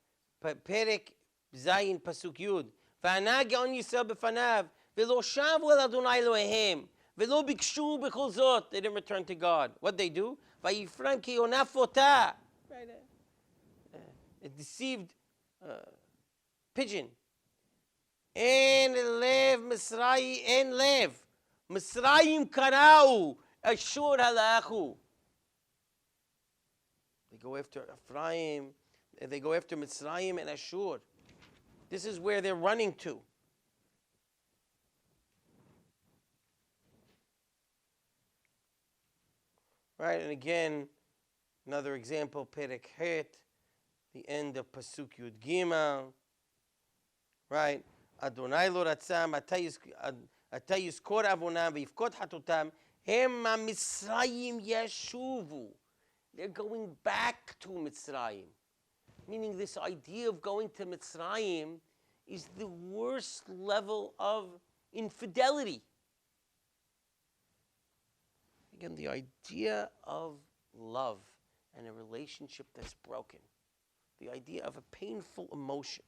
Perek Zayin Pasuk Yud. וענה גאון ישראל בפניו, ולא שבו אל אדוני אלוהיהם, ולא ביקשו בכל זאת. They didn't return to God. What they do? ויפרם כי יונה פותה. A deceived pigeon. אין לב מצרים, אין לב. מצרים קראו, אשור הלכו. They go after Ephraim, they go after Mitzrayim and Ashur. This is where they're running to. Right, and again, another example, Perek Het, the end of Pasuk Yud Gimel. Right, Adonai lo ratzah ata yizkor avonam v'yifkod hatotam hem ha'Mitzrayim yeshuvu. They're going back to Mitzrayim. Meaning this idea of going to Mitzrayim is the worst level of infidelity. Again, the idea of love and a relationship that's broken, the idea of a painful emotion,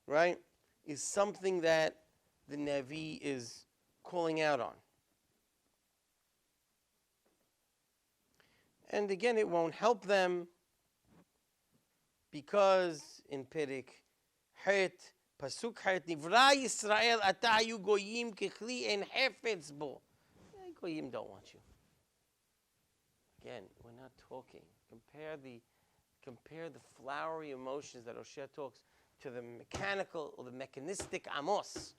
right, is something that the Navi is calling out on. And again, it won't help them, because in Perek Het, Pasuk Het, Nivra Yisrael ata hayu goyim kechli en hefetz bo. Goyim don't want you. Again, we're not talking. Compare the flowery emotions that Hoshea talks to the mechanical or the mechanistic Amos.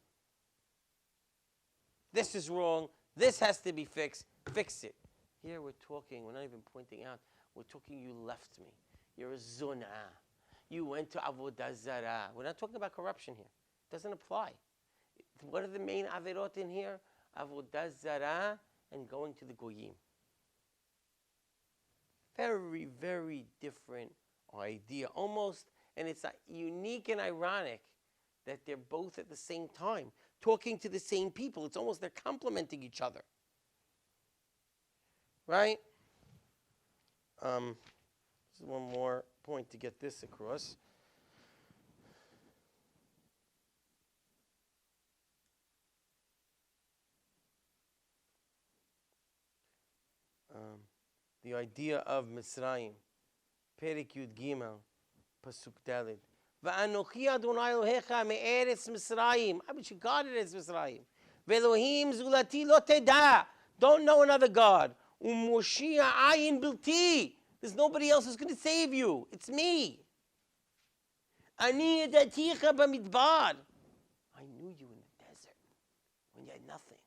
This is wrong. This has to be fixed. Fix it. Here we're talking, we're not even pointing out, we're talking, you left me. You're a zonah. You went to Avodah Zarah. We're not talking about corruption here. It doesn't apply. What are the main averot in here? Avodah Zarah and going to the Goyim. Very, very different idea. Almost, and it's unique and ironic that they're both at the same time talking to the same people. It's almost they're complementing each other. Right? This is one more point to get this across. The idea of Mitzrayim. Perek Yud Gimel, Pasuk Daled. Va'anochi Adonai Elohecha me'eretz Mitzrayim. I bet you God it is Mitzrayim. Ve'elohim zulati lo teda. Don't know another God. U'moshia ayin bilti. There's nobody else who's going to save you. It's me. Ani yadaticha b'midbar. I knew you in the desert when you had nothing.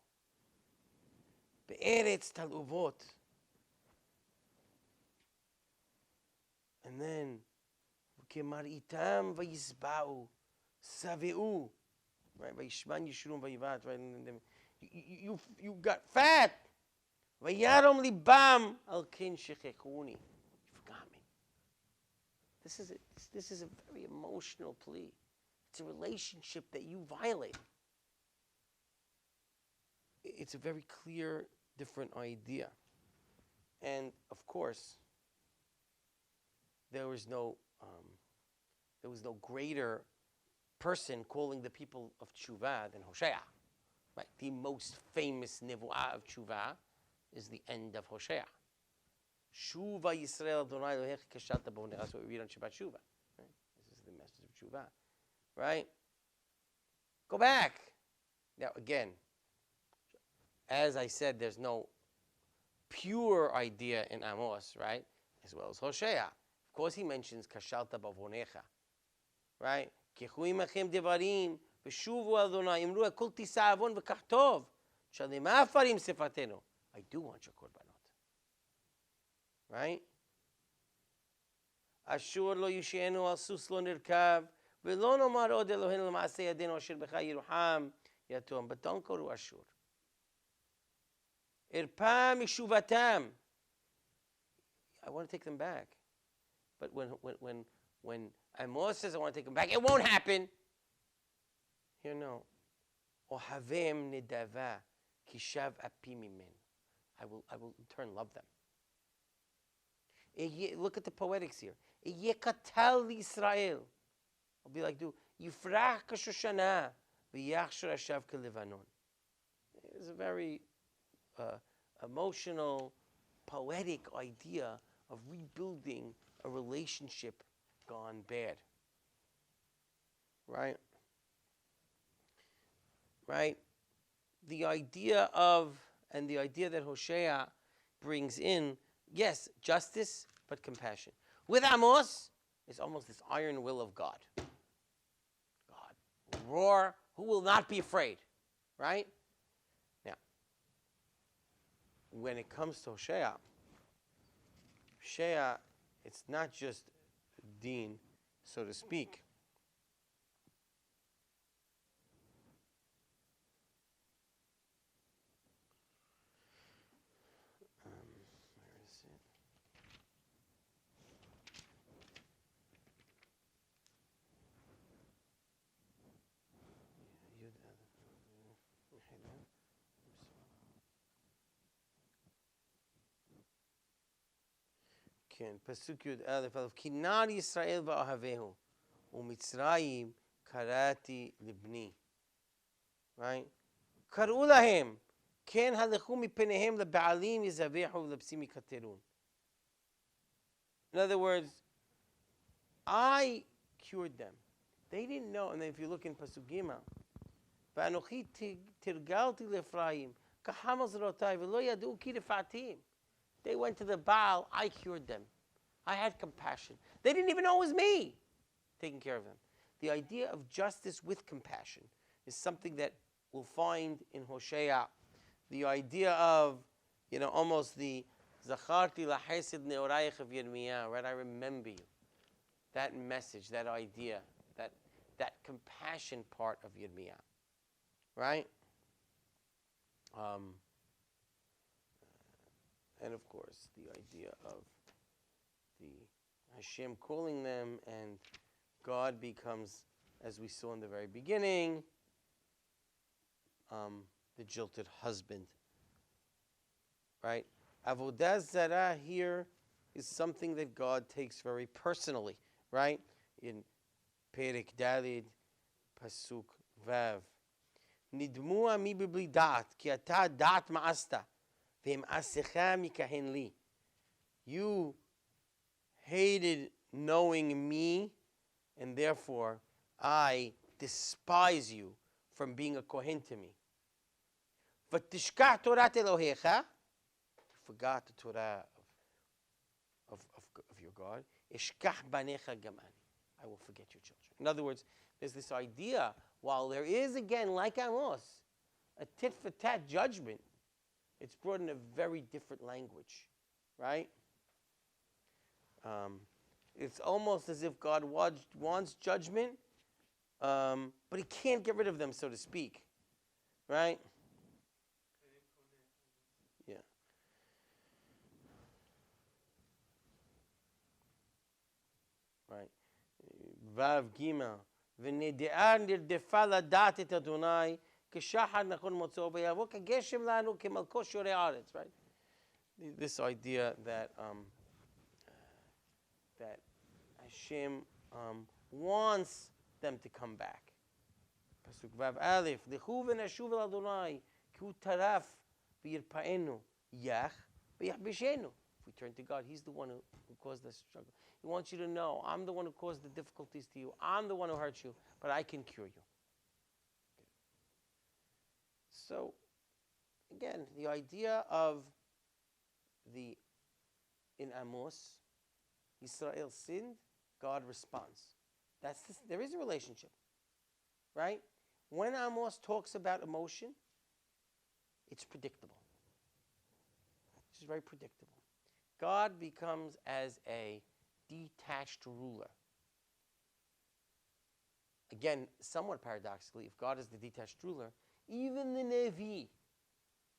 Be'eretz taluvot. And then, v'kemaritam v'yizba'u saveu. Right, v'yishman yishurun v'yivat. Right, you got fat. V'yarom libam al kin shechechuni. You forgot me. This is a very emotional plea. it's a relationship that you violate. It's a very clear, different idea. And of course, there was no greater person calling the people of Tshuva than Hoshea. Right? The most famous nivu'ah of Tshuva is the end of Hoshea. Shuva Yisrael Adonai Elohecha kashalta b'onecha. That's what we read on Shabbat Shuva. Right? This is the message of Tshuva. Right? Go back. Now again, as I said, there's no pure idea in Amos, right? As well as Hoshea. Of course, he mentions kashalta b'onecha. Right? Kichu imachem devarim v'shuvu Adonai imru kol tisa avon v'kach tov shalema afarim sefatenu. I do want your korbanot. Right? Ashur lo yishenu al sus lo nirkav v'lo nomar od Eloheinu l'maaseh yadenu asher b'cha Yeruham yatom. But don't go to Ashur. Irpa mishuvatam. I want to take them back. But when Amos says I want to take them back, it won't happen. Here, no. Ohavem nidava kishav api mimen. I will in turn love them. Look at the poetics here. Yekatal Yisrael. I'll be like, do Yifrach kashoshana v'yachshur ashav kelevanon. It's a very emotional, poetic idea of rebuilding a relationship gone bad. Right? Right? The idea that Hoshea brings in, yes, justice, but compassion. With Amos, it's almost this iron will of God. God, roar, who will not be afraid, right? Now, when it comes to Hoshea, it's not just Deen, so to speak. Where is it? כן, פסוק י"א, כי נער ישראל ואוהביהו, ומצרים קראתי לבני. Right? קראו להם, כן הלכו מפניהם לבעלים יזבחו ולבשים יקטרון. In other words, I cured them. They didn't know, and then if you look in Pasuk Gimel, ואנוכי תרגלתי לאפרים, כחמל זרועותיי, ולא ידעו כי רפאתיהם. They went to the Baal, I cured them. I had compassion. They didn't even know it was me taking care of them. The idea of justice with compassion is something that we'll find in Hoshea. The idea of, almost the Zacharti lahesed neorayich of Yirmiyah, right? I remember you. That message, that idea, that compassion part of Yirmiyah, right? And of course, the idea of the Hashem calling them, and God becomes, as we saw in the very beginning, the jilted husband. Right? Avodah Zarah here is something that God takes very personally. Right? In Perek Dalid, Pasuk Vav. Nidmu ami bibli dat, ki ata dat ma'asta. You hated knowing me, and therefore I despise you from being a Kohen to me. V'tishkach Torat Elohecha, you forgot the Torah of your God. Ishkach banecha gamani, I will forget your children. In other words, there's this idea, while there is, again, like Amos, a tit-for-tat judgment, it's brought in a very different language, right? It's almost as if God wants judgment, but he can't get rid of them, so to speak, right? Yeah. Right. Vav Gimel, ונדעה נרדפה לדעת את אדוני, כשחר נכון מוצאו ויבוא כגשם לנו כמלכו שורי הארץ, right? This idea that that Hashem wants them to come back. Pasuk Vav Aleph, לכו ונשוב אל אדוני, כי הוא טרף וירפאנו, יח ויחבשנו. If we turn to God, He's the one who caused the struggle. He wants you to know, I'm the one who caused the difficulties to you. I'm the one who hurt you, but I can cure you. Okay. So, again, the idea of in Amos, Yisrael sinned, God responds. There is a relationship, right? When Amos talks about emotion, it's predictable. It's very predictable. God becomes as a detached ruler. Again, somewhat paradoxically, if God is the detached ruler, even the Nevi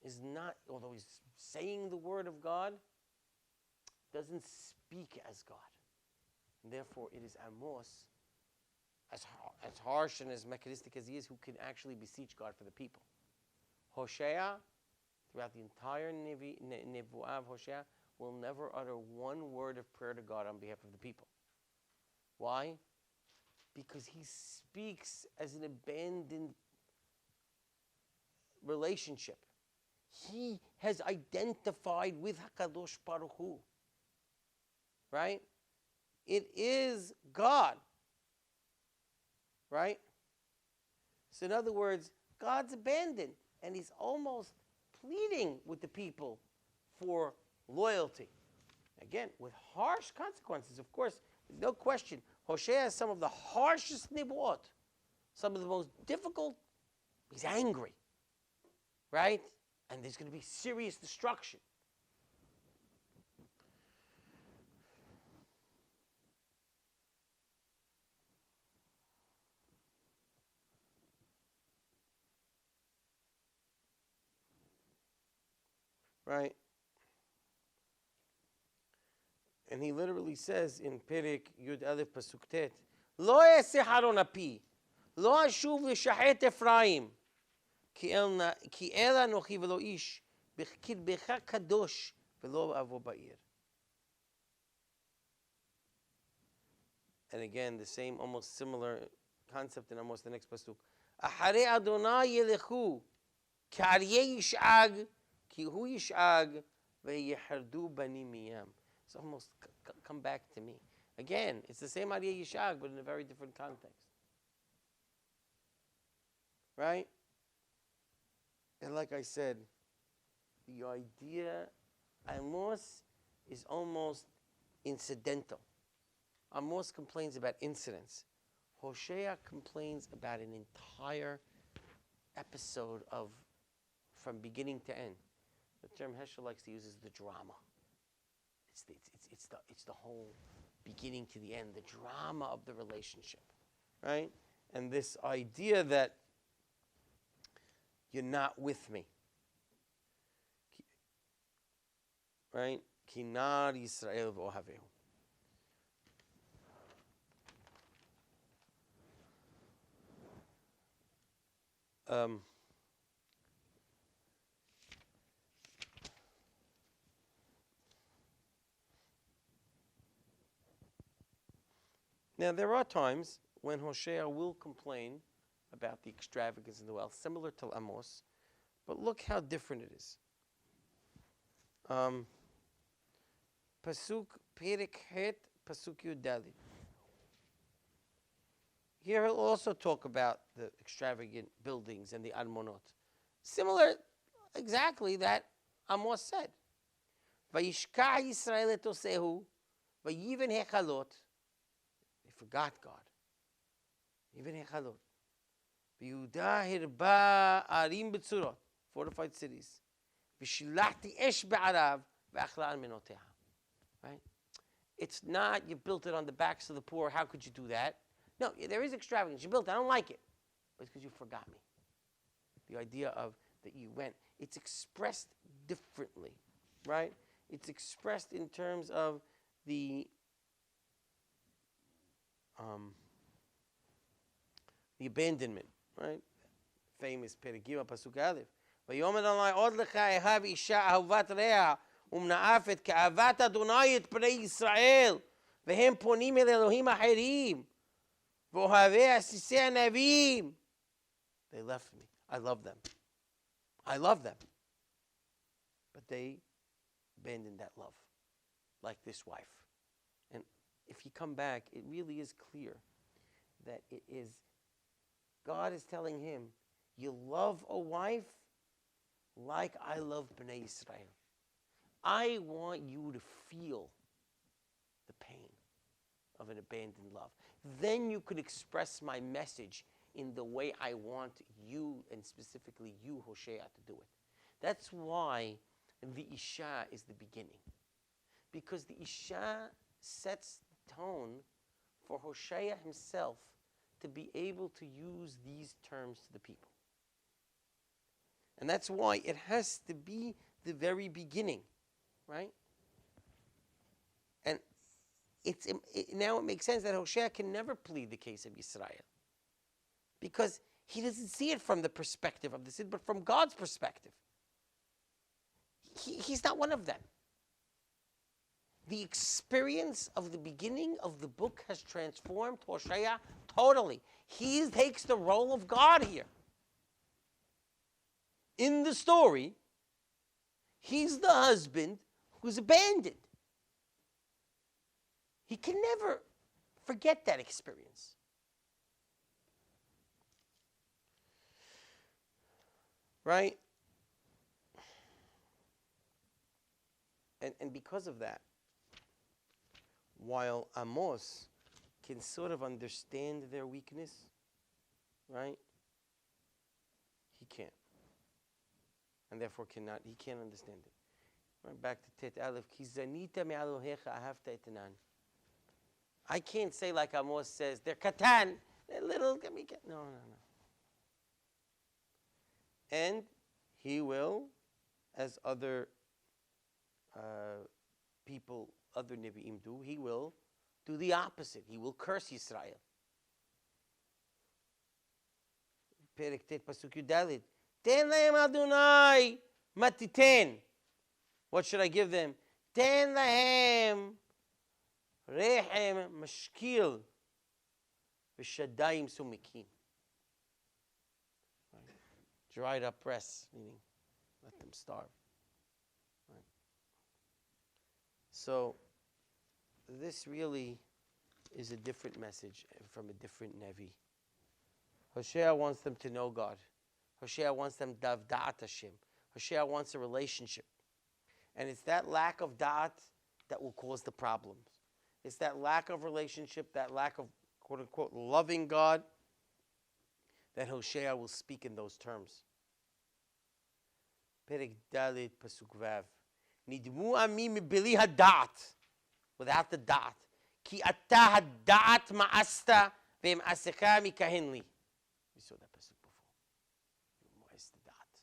is not, although he's saying the word of God, doesn't speak as God. And therefore, it is Amos, as harsh and as mechanistic as he is, who can actually beseech God for the people. Hoshea, throughout the entire Nevuah of Hoshea, will never utter one word of prayer to God on behalf of the people. Why? Because he speaks as an abandoned relationship. He has identified with HaKadosh Baruch Hu. Right? It is God. Right? So in other words, God's abandoned, and he's almost pleading with the people for loyalty. Again, with harsh consequences. Of course, there's no question. Hoshea has some of the harshest nibuot, some of the most difficult. He's angry. Right? And there's going to be serious destruction. Right? And he literally says in Perek Yud Aleph Pasuk Tet, Lo yaseh haron api, lo ashuv l'shahet Ephraim, ki el anochi v'lo ish, b'kirbecha kadosh v'lo avo ba'ir. And again, the same, almost similar concept in almost the next pasuk. Ahare Adonai yelechu, ki aryeh yish'ag, ki hu yish'ag, ve'yehardu bani miyam. It's almost come back to me. Again, it's the same idea Yishag, but in a very different context. Right? And like I said, the idea, Amos, is almost incidental. Amos complains about incidents. Hoshea complains about an entire episode of, from beginning to end. The term Heschel likes to use is the drama. It's the whole beginning to the end, the drama of the relationship, right? And this idea that you're not with me, right? Kinar Yisrael v'ohavehu. Now, there are times when Hoshea will complain about the extravagance in the wealth, similar to Amos, but look how different it is. Pasuk Perek Het, Pasuk Yud Dalet. Here he'll also talk about the extravagant buildings and the almonot. Similar, exactly, that Amos said. Vayishka Yisrael et osehu, vayiven hechalot. They forgot God. Even hechalot. V'Yehuda hirba arim b'tzurot, fortified cities. V'shilachti esh be'arav v'achla al menoteha. Right? It's not you built it on the backs of the poor. How could you do that? No, there is extravagance. You built it. I don't like it. But it's because you forgot me. The idea of that you went. It's expressed differently. Right? It's expressed in terms of the the abandonment, right? Famous Perigima Pasuk Aleph. ויאמר אדוני עוד לך אהב אישה אהובת רע ומנאפת כאהבת אדוני את בני ישראל והם פונים אל אלוהים אחרים ואוהבי עסיסי הנביאים. They left me. I love them. I love them. But they abandoned that love, like this wife. And if you come back, it really is clear that it is, God is telling him, you love a wife like I love Bnei Yisrael. I want you to feel the pain of an abandoned love. Then you could express my message in the way I want you, and specifically you, Hoshea, to do it. That's why the Isha is the beginning. Because the Isha sets the tone for Hoshea himself to be able to use these terms to the people. And that's why it has to be the very beginning, right? And now it makes sense that Hoshea can never plead the case of Yisrael, because he doesn't see it from the perspective of the Sid, but from God's perspective. He's not one of them. The experience of the beginning of the book has transformed Hoshea totally. He takes the role of God here. In the story, he's the husband who's abandoned. He can never forget that experience. Right? And because of that, while Amos can sort of understand their weakness, right? He can't. And therefore he can't understand it. Right, back to Tet Aleph. Ki zanita me'alohecha ahavta etanan. I can't say like Amos says, they're katan, they're little, no. And he will, as other people, other Nevi'im do, he will do the opposite. He will curse Yisrael. Perek Tet Pasuk Yudalit. Ten lahem Adonai matiten. What should I give them? Ten lahem rehem mashkil v'shadayim sumikim. Dried up breasts, meaning let them starve. Right. So this really is a different message from a different Nevi. Hoshea wants them to know God. Hoshea wants them da'at Hashem. Hoshea wants a relationship. And it's that lack of da'at that will cause the problems. It's that lack of relationship, that lack of quote-unquote loving God, that Hoshea will speak in those terms. Perek Dalet Pasuk Vav. Nidmu ami mibili hadat, without the da'at. Ki ata hadat ma'asta ve'em asecha mikahen li. We saw that pasuk before. What is the da'at?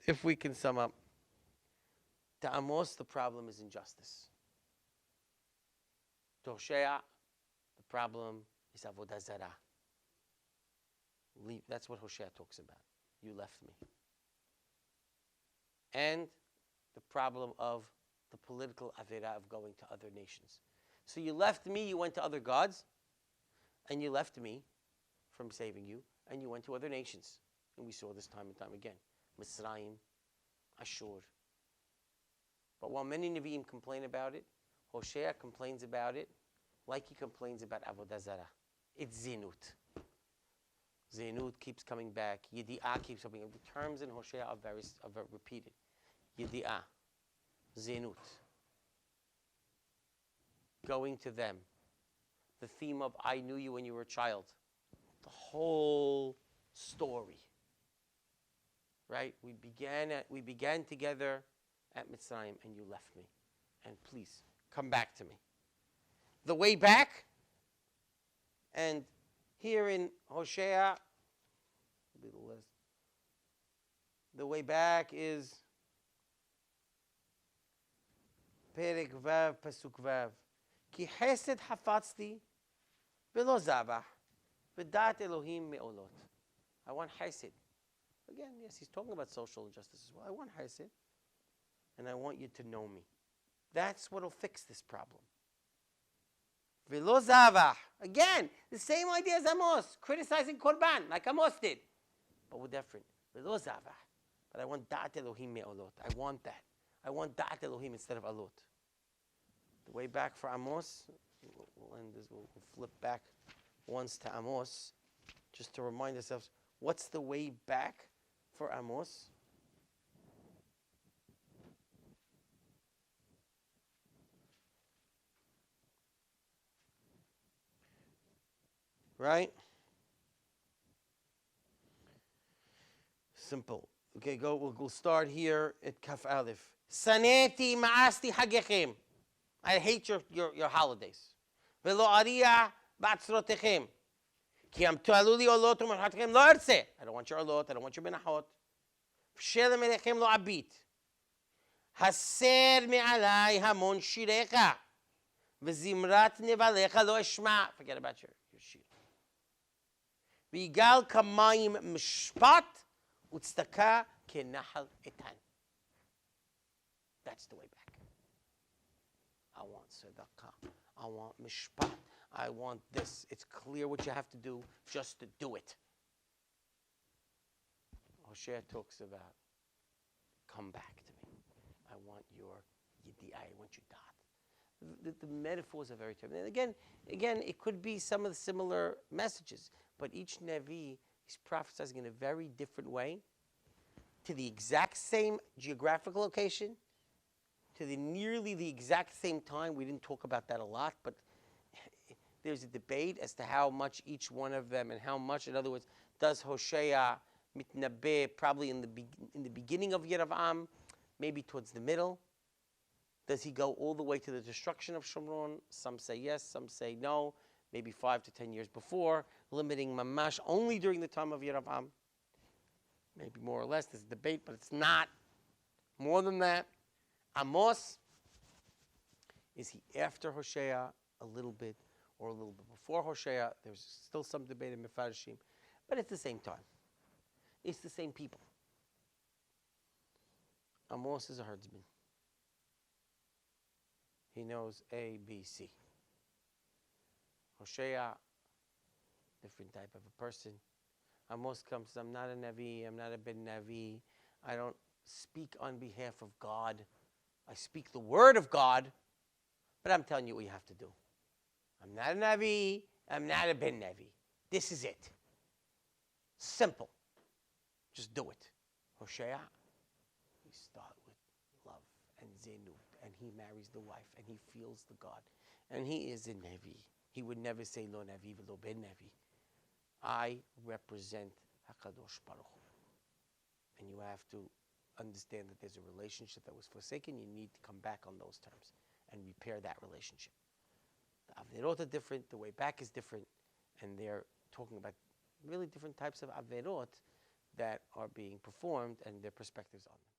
If we can sum up, to Amos the problem is injustice. To Hoshea, the problem is avodah zarah. That's what Hoshea talks about. You left me. And the problem of the political avirah of going to other nations. So you left me, you went to other gods, and you left me from saving you, and you went to other nations. And we saw this time and time again. Mitzrayim, Ashur. But while many Nevi'im complain about it, Hoshea complains about it like he complains about avodah zarah. It's zinut. Zinut keeps coming back. Yedi'ah keeps coming back. The terms in Hoshea are very repeated. Yedi'ah. Zinut. Going to them. The theme of I knew you when you were a child. The whole story. Right? We began together at Mitzrayim and you left me. And please, come back to me. The way back, and here in Hoshea, a little less. The way back is Perek Vav Pasuk Vav. Ki Chesed hafatzti V'lo zavah. V'dat Elohim me'olot. I want chesed. Again, yes, he's talking about social injustice as well. I want chesed. And I want you to know me. That's what will fix this problem. V'lo zavah. Again, the same idea as Amos, criticizing Korban, like Amos did. But we're different. V'lo zavah. But I want da'at Elohim me'olot. I want that. I want da'at Elohim instead of alot. The way back for Amos, we'll end this, we'll flip back once to Amos, just to remind ourselves, what's the way back for Amos? Right? Simple. Okay, we'll start here at Kaf Aleph. Saneti ma'asti hagechem. I hate your holidays. Velo ariya ba'atzrotechem. Ki amtu li olot u'merchatechem lo arse. I don't want your olot. I don't want your menachot. V'shelem elechem lo abit. Haser me'alai hamon shirecha. V'zimrat nevalecha lo eshma. Forget about your shir. V'igal kamayim mishpat u'tzedakah kenahal etan. That's the way back. I want tzedakah. I want mishpat. I want this. It's clear what you have to do just to do it. Hoshea talks about, come back to me. I want your yidiyah. I want your dot. The metaphors are very different. And again, it could be some of the similar messages, but each Nevi is prophesying in a very different way to the exact same geographical location, to nearly the exact same time. We didn't talk about that a lot, but there's a debate as to how much each one of them and how much, in other words, does Hoshea mitnabeh probably in the beginning of Yeravam, maybe towards the middle? Does he go all the way to the destruction of Shomron? Some say yes, some say no, maybe 5 to 10 years before, limiting mamash only during the time of Yeravam. Maybe more or less, there's a debate, but it's not more than that. Amos, is he after Hoshea a little bit or a little bit before Hoshea? There's still some debate in Mefarshim, but it's the same time. It's the same people. Amos is a herdsman. He knows A, B, C. Hoshea, different type of a person. Amos comes, I'm not a Navi, I'm not a Ben Navi. I don't speak on behalf of God. I speak the word of God, but I'm telling you what you have to do. I'm not a Navi, I'm not a Ben Navi. This is it. Simple. Just do it. Hoshea, we start with love and zenut, and he marries the wife, and he feels the God. And he is a Navi. He would never say lo Navi v'lo Ben Navi. I represent HaKadosh Baruch Hu. And you have to understand that there's a relationship that was forsaken. You need to come back on those terms and repair that relationship. The Averot are different. The way back is different. And they're talking about really different types of Averot that are being performed and their perspectives on them.